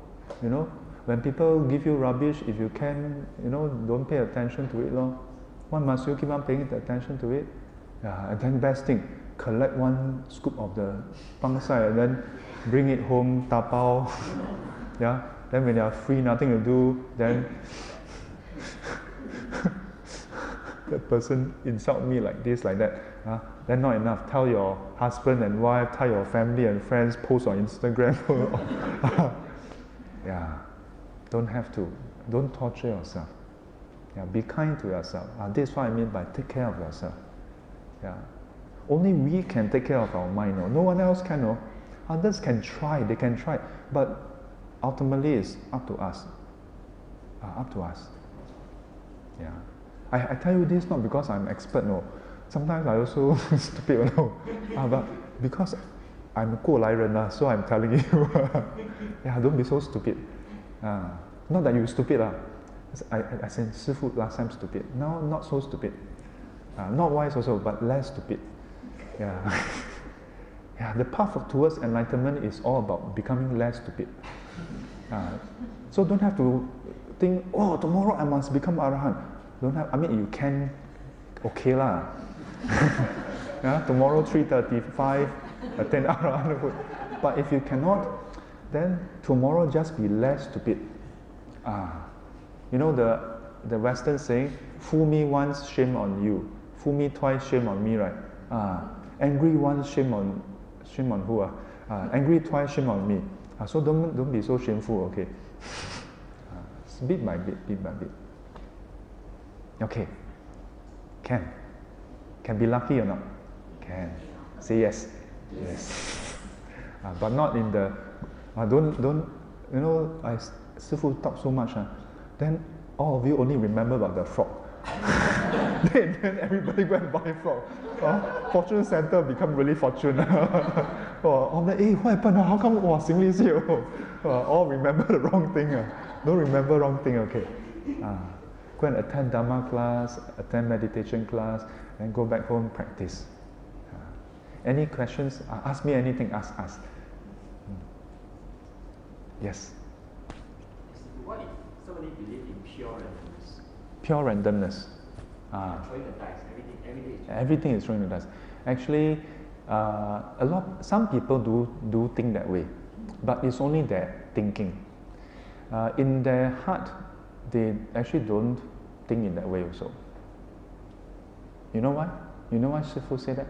you know, when people give you rubbish, if you can, you know, don't pay attention to it, lor. Why must you keep on paying attention to it? Yeah, and then best thing, collect one scoop of the pang sai and then bring it home, tapao. Yeah, then when you are free, nothing to do, then that person insult me like this, like that. Then not enough. Tell your husband and wife, tell your family and friends, post on Instagram. Yeah, don't torture yourself. Yeah, be kind to yourself. This is what I mean by take care of yourself. Yeah, only we can take care of our mind. No one else can. No, others can try. They can try, but ultimately it's up to us. Up to us. Yeah. I tell you this not because I'm expert, no. Sometimes I also stupid, no. But because I'm a 过来人, so I'm telling you. Yeah, don't be so stupid. Not that you're stupid. I said, Sifu last time stupid. Now not so stupid. Not wise also, but less stupid. Yeah. Yeah, the path towards enlightenment is all about becoming less stupid. So don't have to think, oh, tomorrow I must become Arahant. Don't have. I mean, you can, okay lah. Yeah, tomorrow 3:35, attend Arahant. But if you cannot, then tomorrow just be less stupid. You know the Western saying, "Fool me once, shame on you. Fool me twice, shame on me." Right? Angry once, shame on who? Angry twice, shame on me. So don't be so shameful. Okay. Bit by bit, bit by bit. Okay. Can be lucky or not? Can. Say yes. Yes. But not in the. Don't. You know, Sifu talk so much. Then all of you only remember about the frog. then everybody go and buy frog. Fortune center become really fortune. All that, what happened? How come? All remember the wrong thing. Don't remember wrong thing. Okay. Go and attend Dharma class, attend meditation class, and go back home practice. Any questions? Ask me anything. Ask. Yes. What if somebody believes in pure randomness? Pure randomness. Throwing the dice. Everything is throwing the dice. Actually, some people do think that way, but it's only their thinking. In their heart, they actually don't think in that way also. You know why? You know why Shifu said that?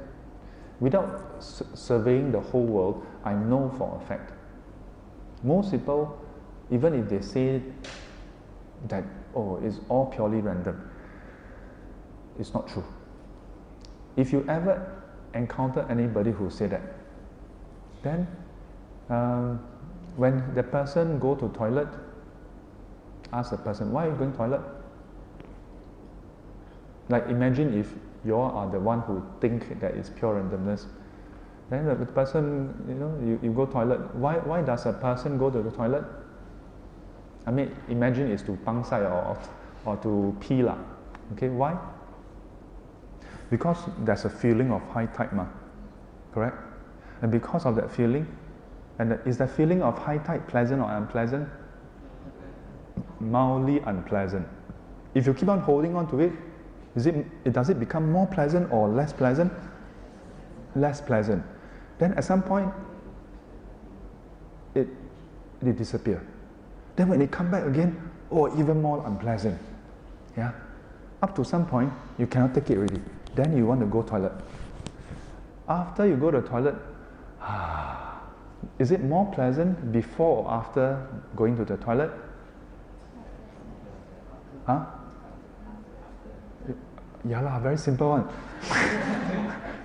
Without surveying the whole world, I know for a fact. Most people, even if they say that, it's all purely random, it's not true. If you ever encounter anybody who say that, then when the person go to toilet, ask the person, why are you going to toilet? Like imagine if you all are the one who think that it's pure randomness. Then the person, you go toilet. Why does a person go to the toilet? I mean, imagine it's to pangsai or to pee lah. Okay, why? Because there's a feeling of high tide ma, correct? And because of that feeling, and is the feeling of high tide pleasant or unpleasant? Mildly unpleasant. If you keep on holding on to it, does it become more pleasant or less pleasant? Less pleasant. Then at some point, it disappears. Then when it comes back again, even more unpleasant. Yeah? Up to some point, you cannot take it already. Then you want to go toilet. After you go to the toilet, is it more pleasant before or after going to the toilet? Huh? Yeah lah, very simple one.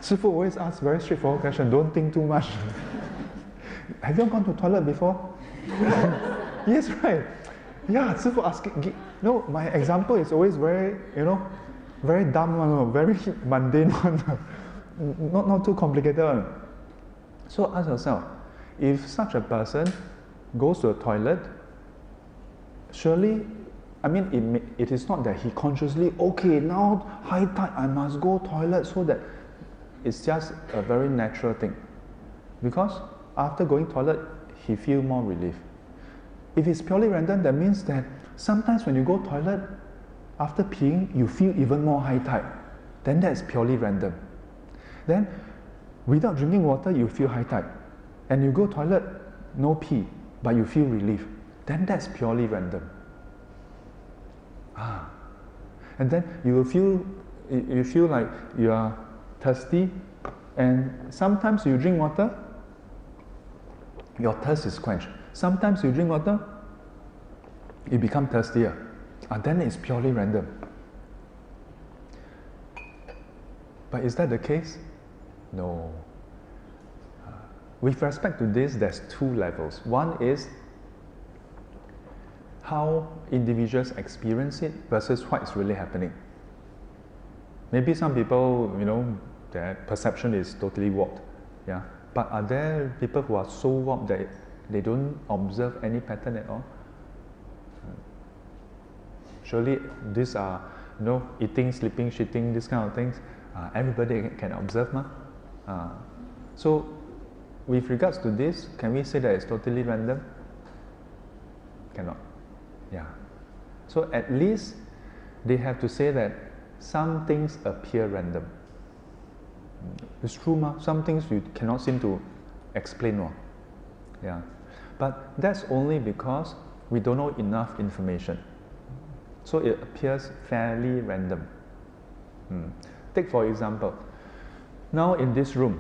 Shifu always asks very straightforward question, don't think too much. Have you gone to toilet before? Yes, right. Yeah, Shifu asking. No, my example is always very, very dumb one, very mundane one. Not too complicated one. So ask yourself, if such a person goes to a toilet, surely, it is not that he consciously, okay, now high tide, I must go toilet, so that it's just a very natural thing. Because after going toilet, he feels more relief. If it's purely random, that means that sometimes when you go toilet, after peeing, you feel even more high tide. Then that's purely random. Then, without drinking water, you feel high tide. And you go toilet, no pee, but you feel relief. Then that's purely random. And then you feel like you are thirsty, and sometimes you drink water, your thirst is quenched. Sometimes you drink water, you become thirstier. And then it's purely random. But is that the case? No. With respect to this, there's two levels. One is how individuals experience it versus what is really happening. Maybe some people, their perception is totally warped. Yeah. But are there people who are so warped that they don't observe any pattern at all? Surely these are, eating, sleeping, shitting, these kind of things, everybody can observe, ma. So, with regards to this, can we say that it's totally random? Cannot. Yeah. So at least they have to say that some things appear random. It's true, ma. Some things you cannot seem to explain, no? Yeah. But that's only because we don't know enough information. So it appears fairly random. Take for example, now in this room.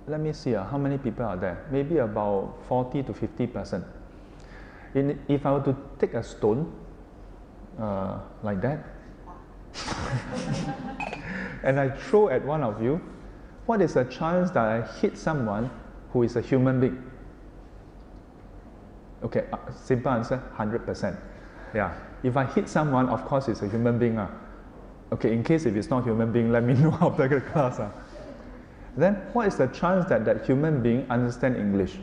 Let me see how many people are there. Maybe about 40 to 50%. If I were to take a stone like that and I throw at one of you, what is the chance that I hit someone who is a human being? Okay, simple answer, 100%. Yeah. If I hit someone, of course it's a human being. Okay, in case if it's not human being, let me know after the class. Then what is the chance that that human being understand English?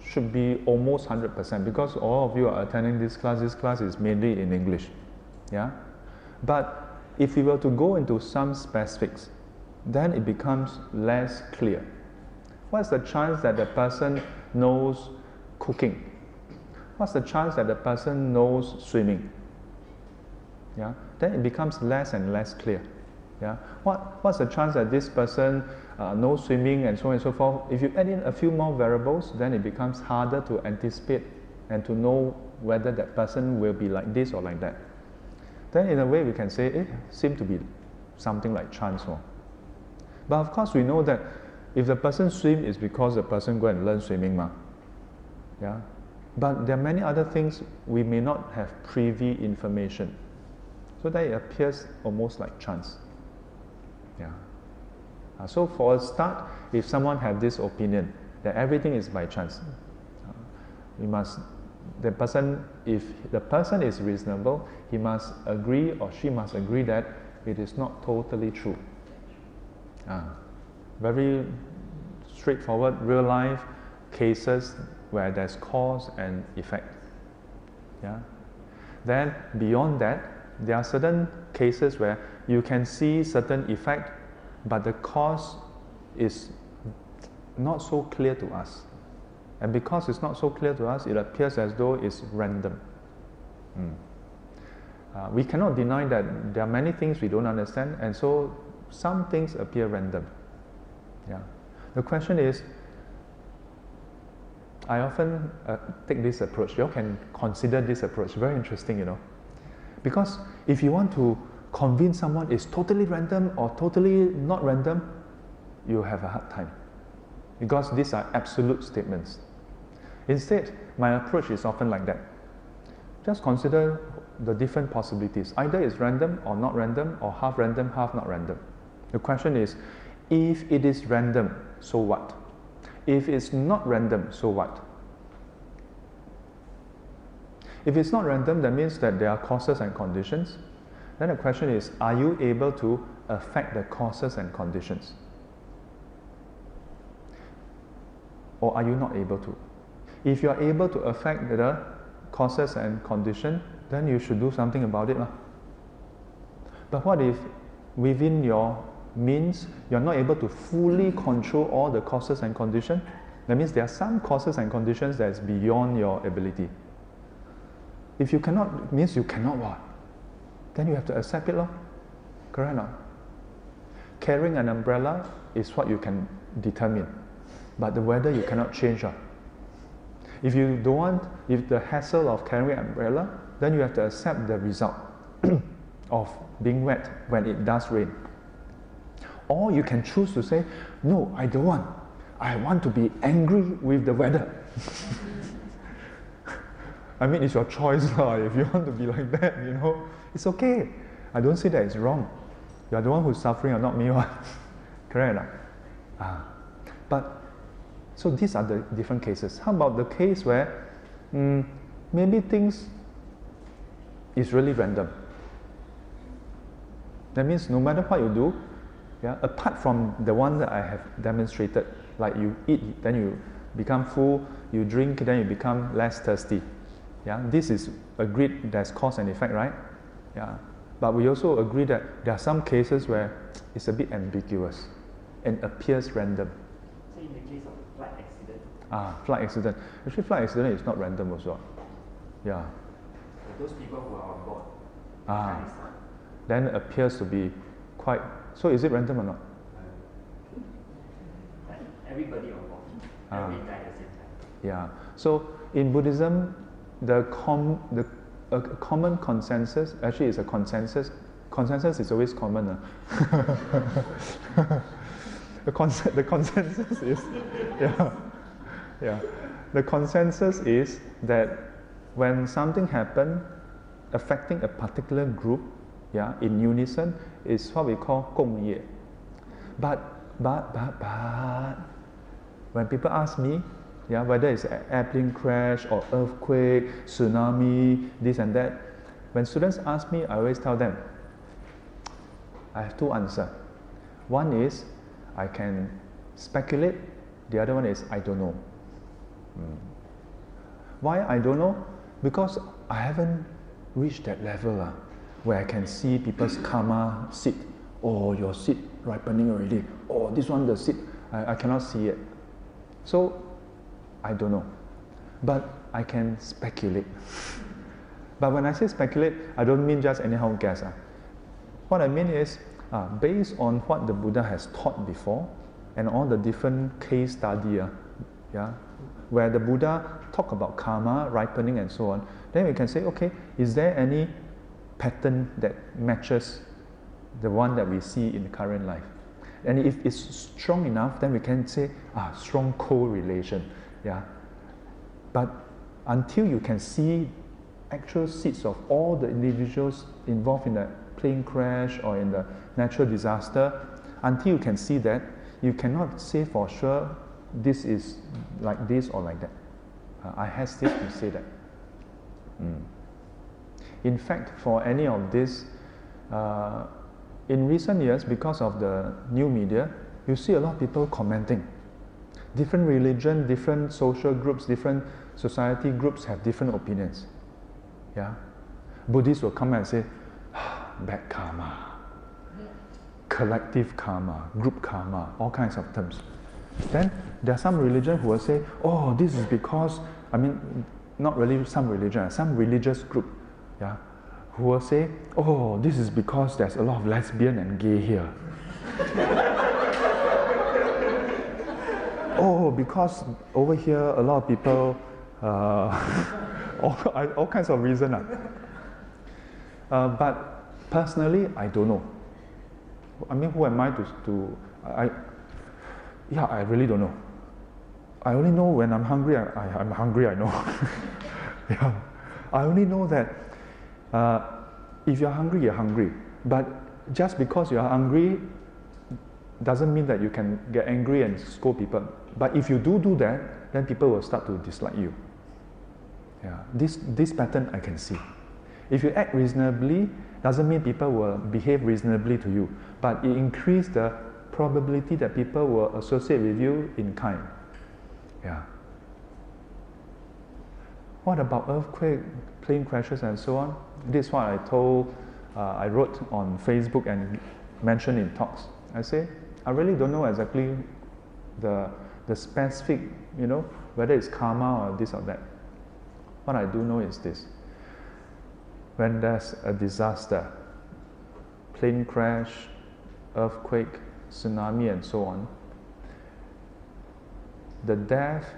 Should be almost 100%, because all of you are attending this class is mainly in English. Yeah? But if we were to go into some specifics, then it becomes less clear. What's the chance that the person knows cooking? What's the chance that the person knows swimming? Yeah? Then it becomes less and less clear. Yeah? What's the chance that this person knows swimming and so on and so forth? If you add in a few more variables, then it becomes harder to anticipate and to know whether that person will be like this or like that. Then in a way we can say it seems to be something like chance. But of course we know that if the person swims, it's because the person go and learn swimming. Yeah? But there are many other things we may not have privy information. So that it appears almost like chance. Yeah. So for a start, if someone has this opinion that everything is by chance, if the person is reasonable, he must agree or she must agree that it is not totally true. Very straightforward, real life cases where there's cause and effect. Yeah. Then beyond that, there are certain cases where you can see certain effect, but the cause is not so clear to us. And because it's not so clear to us, it appears as though it's random. We cannot deny that there are many things we don't understand, and so some things appear random. Yeah. The question is, I often take this approach. You all can consider this approach. Very interesting, you know. Because if you want to convince someone it's totally random or totally not random, you have a hard time. Because these are absolute statements. Instead, my approach is often like that. Just consider the different possibilities. Either it's random or not random, or half random, half not random. The question is, if it is random, so what? If it's not random, so what? If it's not random, that means that there are causes and conditions. Then the question is, are you able to affect the causes and conditions? Or are you not able to? If you are able to affect the causes and conditions, then you should do something about it. But what if within your means, you're not able to fully control all the causes and conditions? That means there are some causes and conditions that is beyond your ability. If you cannot, means you cannot what? Then you have to accept it, correct or not? Carrying an umbrella is what you can determine, but the weather you cannot change. If you don't want, if the hassle of carrying an umbrella, then you have to accept the result of being wet when it does rain. Or you can choose to say, no, I don't want. I want to be angry with the weather. I mean, it's your choice. If you want to be like that, it's okay. I don't say that it's wrong. You are the one who's suffering, or not me. Correct? But, so these are the different cases. How about the case where maybe things is really random? That means no matter what you do, apart from the one that I have demonstrated, like you eat, then you become full, you drink, then you become less thirsty. This is agreed, there's cause and effect, right? But we also agree that there are some cases where it's a bit ambiguous and appears random. So in the case of flight accident? Flight accident. Actually, flight accident is not random also. But those people who are on board, then appears to be quite. So is it random or not? Everybody on board. Everybody die at the same time. So in Buddhism, the common consensus, actually it's a consensus. Consensus is always common. The consensus is, the consensus is that when something happens affecting a particular group, in unison, is what we call 共业. But when people ask me, whether it's an airplane crash or earthquake, tsunami, this and that, when students ask me, I always tell them, I have two answers. One is, I can speculate. The other one is, I don't know. Why I don't know? Because I haven't reached that level where I can see people's karma seed. Oh, your seed ripening already. Oh, this one, the seed, I cannot see it. So, I don't know. But I can speculate. But when I say speculate, I don't mean just anyhow guess. What I mean is, based on what the Buddha has taught before, and all the different case study, where the Buddha talk about karma, ripening and so on, then we can say, okay, is there any pattern that matches the one that we see in the current life? And if it's strong enough, then we can say, strong correlation. But until you can see actual seeds of all the individuals involved in the plane crash or in the natural disaster, until you can see that, you cannot say for sure this is like this or like that. I hesitate to say that. In fact, for any of this, in recent years, because of the new media, you see a lot of people commenting. Different religion, different social groups, different society groups have different opinions. Yeah, Buddhists will come and say, bad karma, collective karma, group karma, all kinds of terms. Then there are some religion who will say, oh, this is because, I mean, not really some religion, some religious group, yeah, who will say, oh, this is because there's a lot of lesbian and gay here. Oh, because over here a lot of people, all kinds of reasons. But personally, I don't know. I mean, who am I I really don't know. I only know when I'm hungry, I'm hungry, I know. Yeah. I only know that if you're hungry, you're hungry. But just because you're hungry doesn't mean that you can get angry and scold people. But if you do that, then people will start to dislike you. Yeah. This pattern I can see. If you act reasonably, doesn't mean people will behave reasonably to you. But it increases the probability that people will associate with you in kind. Yeah. What about earthquake, plane crashes, and so on? This is what I wrote on Facebook and mentioned in talks. I say, I really don't know exactly the specific, whether it's karma or this or that. What I do know is this. When there's a disaster, plane crash, earthquake, tsunami, and so on, the death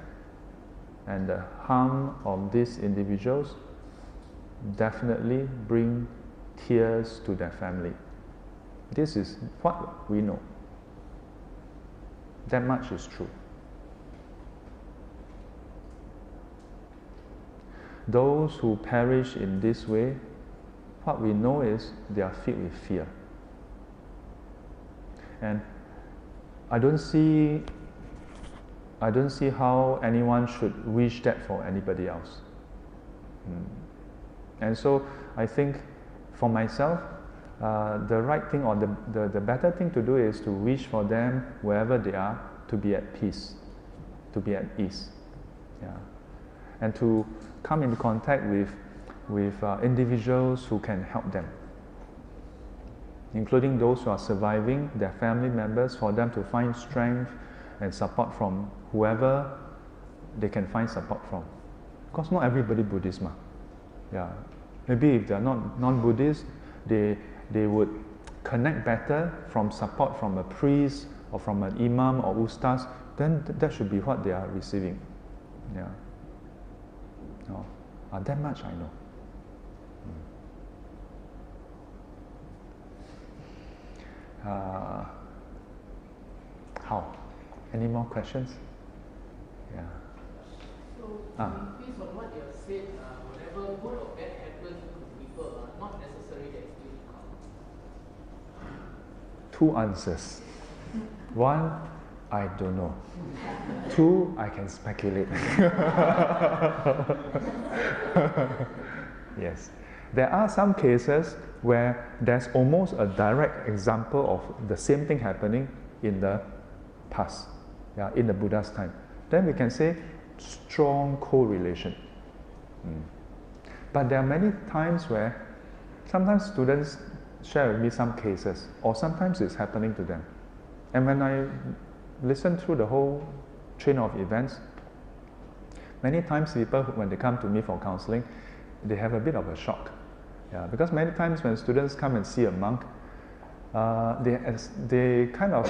and the harm of these individuals definitely bring tears to their family. This is what we know. That much is true. Those who perish in this way, what we know is they are filled with fear. And I don't see how anyone should wish that for anybody else. And so I think for myself, the right thing or the better thing to do is to wish for them, wherever they are, to be at peace, to be at ease. Yeah. And to come into contact with individuals who can help them, including those who are surviving, their family members, for them to find strength and support from whoever they can find support from. Because not everybody Buddhist. Yeah. Maybe if they are not non-Buddhist, they would connect better from support from a priest or from an imam or ustaz, then that should be what they are receiving. Yeah. No. That much I know. How? Any more questions? Yeah. So, based on what you have said, whenever good or bad happens to people, not necessarily that it's due to karma. Two answers. One, I don't know. Two, I can speculate. Yes. There are some cases where there's almost a direct example of the same thing happening in the past, in the Buddha's time. Then we can say strong correlation. But there are many times where sometimes students share with me some cases, or sometimes it's happening to them. And when I listen through the whole chain of events, many times people, when they come to me for counseling, they have a bit of a shock. Yeah, because many times when students come and see a monk, they kind of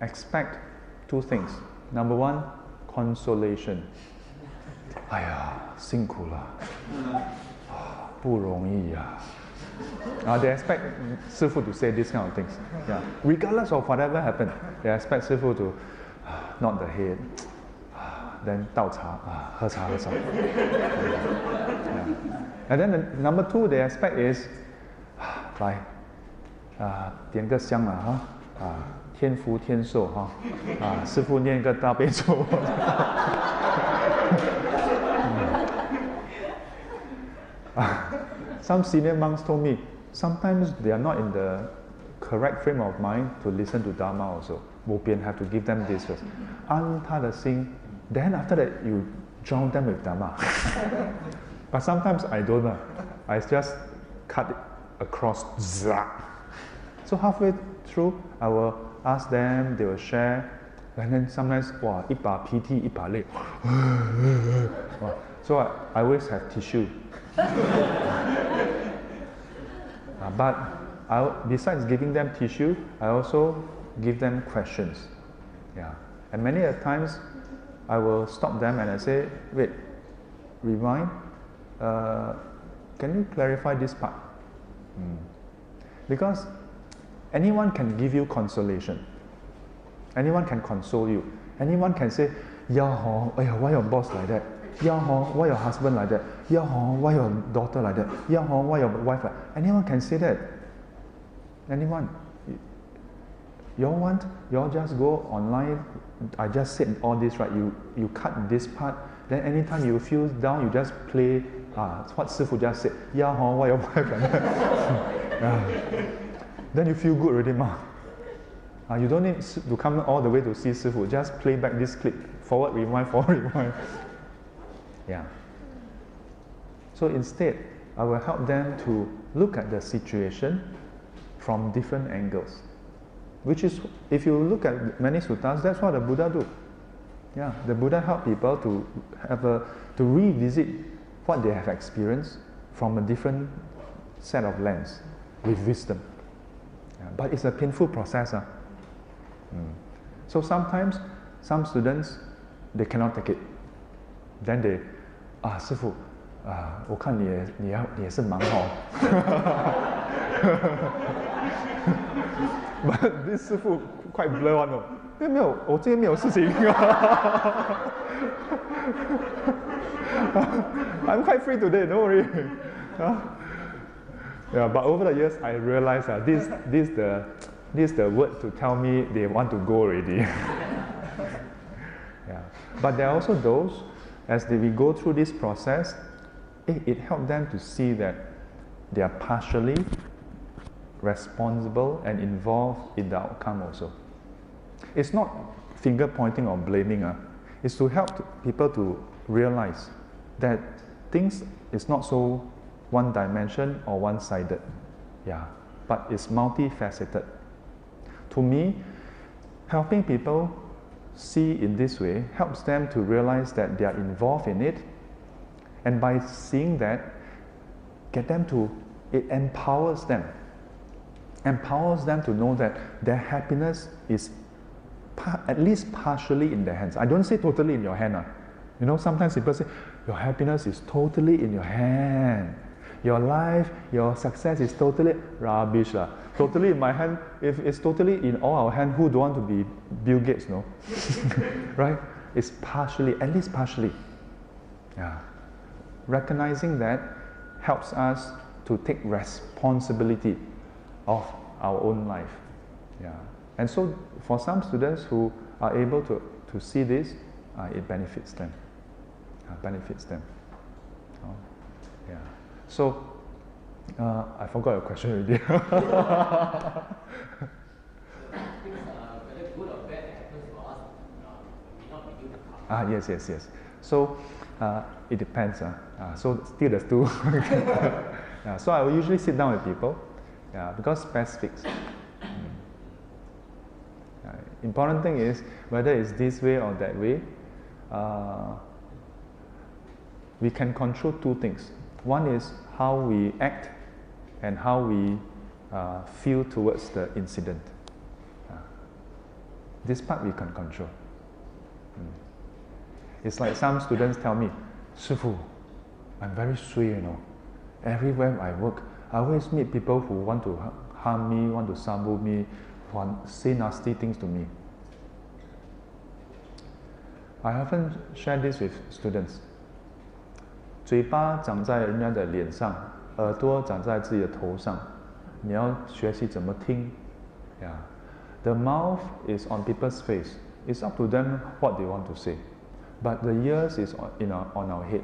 expect two things. Number one, consolation. 哎呀，辛苦了，不容易呀。They expect Sifu to say this kind of things. Yeah. Regardless of whatever happened, they expect Sifu to nod the head, then 倒茶, 喝茶. Yeah. And then the number two they expect is 来点个香了哈天福天寿哈师父念个大悲咒 Some senior monks told me, sometimes they are not in the correct frame of mind to listen to Dharma also. Bo pian, have to give them this first. 安他的心, then after that you drown them with Dharma. But sometimes I don't. I just cut it across. So halfway through, I will ask them, they will share. And then sometimes, wow, 一把鼻涕,一把泪. So I always have tissue. But besides giving them tissue, I also give them questions. Yeah. And many a times, I will stop them and I say, wait, rewind. Can you clarify this part? Because anyone can give you consolation. Anyone can console you. Anyone can say, yeah, why your boss like that? Yeah, why your husband like that? Yeah, why your daughter like that? Yeah, why your wife like that? Anyone can say that. Anyone. You all just go online. I just said all this, right? You cut this part. Then anytime you feel down, you just play what Sifu just said. Yeah, why your wife like that? Then you feel good already, ma. You don't need to come all the way to see Sifu. Just play back this clip. Forward, rewind, forward, rewind. Yeah. So instead, I will help them to look at the situation from different angles. Which is, if you look at many suttas, that's what the Buddha do. Yeah, the Buddha help people to to revisit what they have experienced from a different set of lens, with wisdom. Yeah, but it's a painful process. So sometimes, some students, they cannot take it. Then they, 师父，我看你也是忙哦。But this 师父 quite blur one. 没有，我今天没有事情。I'm quite free today, don't worry. Yeah, but over the years, I realized this the word to tell me they want to go already. Yeah. But there are also those, as we go through this process, it helps them to see that they are partially responsible and involved in the outcome also. It's not finger pointing or blaming. It's to help people to realize that things is not so one dimension or one-sided. Yeah, but it's multifaceted. To me, helping people see in this way helps them to realize that they are involved in it, and by seeing that, it empowers them to know that their happiness is at least partially in their hands. I don't say totally in your hand. You know, sometimes people say, your happiness is totally in your hand. Your life, your success is totally rubbish. Totally in my hand. If it's totally in all our hand, who don't want to be Bill Gates, no? Right? It's partially, at least partially. Yeah. Recognizing that helps us to take responsibility of our own life. Yeah. And so for some students who are able to see this, it benefits them. Yeah. So, I forgot your question already. Whether good or bad happens to us, may not be due to karma. Yes. So, it depends. So still there's two. Yeah, so I will usually sit down with people, because best fix. Important thing is whether it's this way or that way. We can control two things. One is how we act and how we feel towards the incident. This part we can control. It's like some students tell me, 师父, I'm very sui, you know. Everywhere I work, I always meet people who want to harm me, want to sambo me, want to say nasty things to me. I often share this with students. 嘴巴长在人家的脸上，耳朵长在自己的头上，你要学习怎么听。Yeah. The mouth is on people's face. It's up to them what they want to say. But the ears is on our head.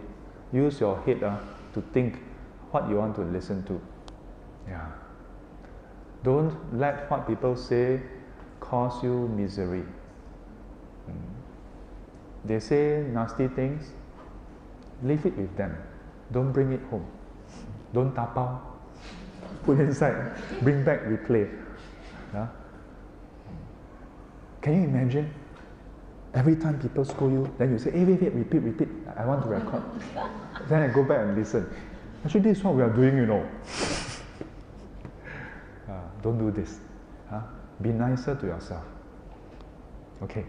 Use your head to think what you want to listen to. Yeah. Don't let what people say cause you misery. They say nasty things, leave it with them. Don't bring it home. Don't tapao. Put inside, bring back, replay. Yeah? Can you imagine? Every time people scold you, then you say, hey, wait, repeat. I want to record. Then I go back and listen. Actually, this is what we are doing, you know. Don't do this. Be nicer to yourself. Okay.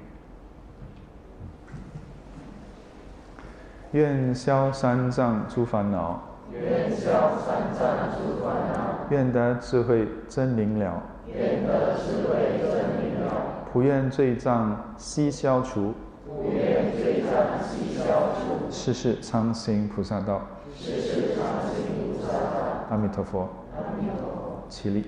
愿消三障诸烦恼，愿消三障诸烦恼，愿得智慧真明了，愿得智慧真明了，普愿罪障悉消除，普愿罪障悉消除，世世常行菩萨道。世世常行菩萨道。阿弥陀佛。阿弥陀佛。起立。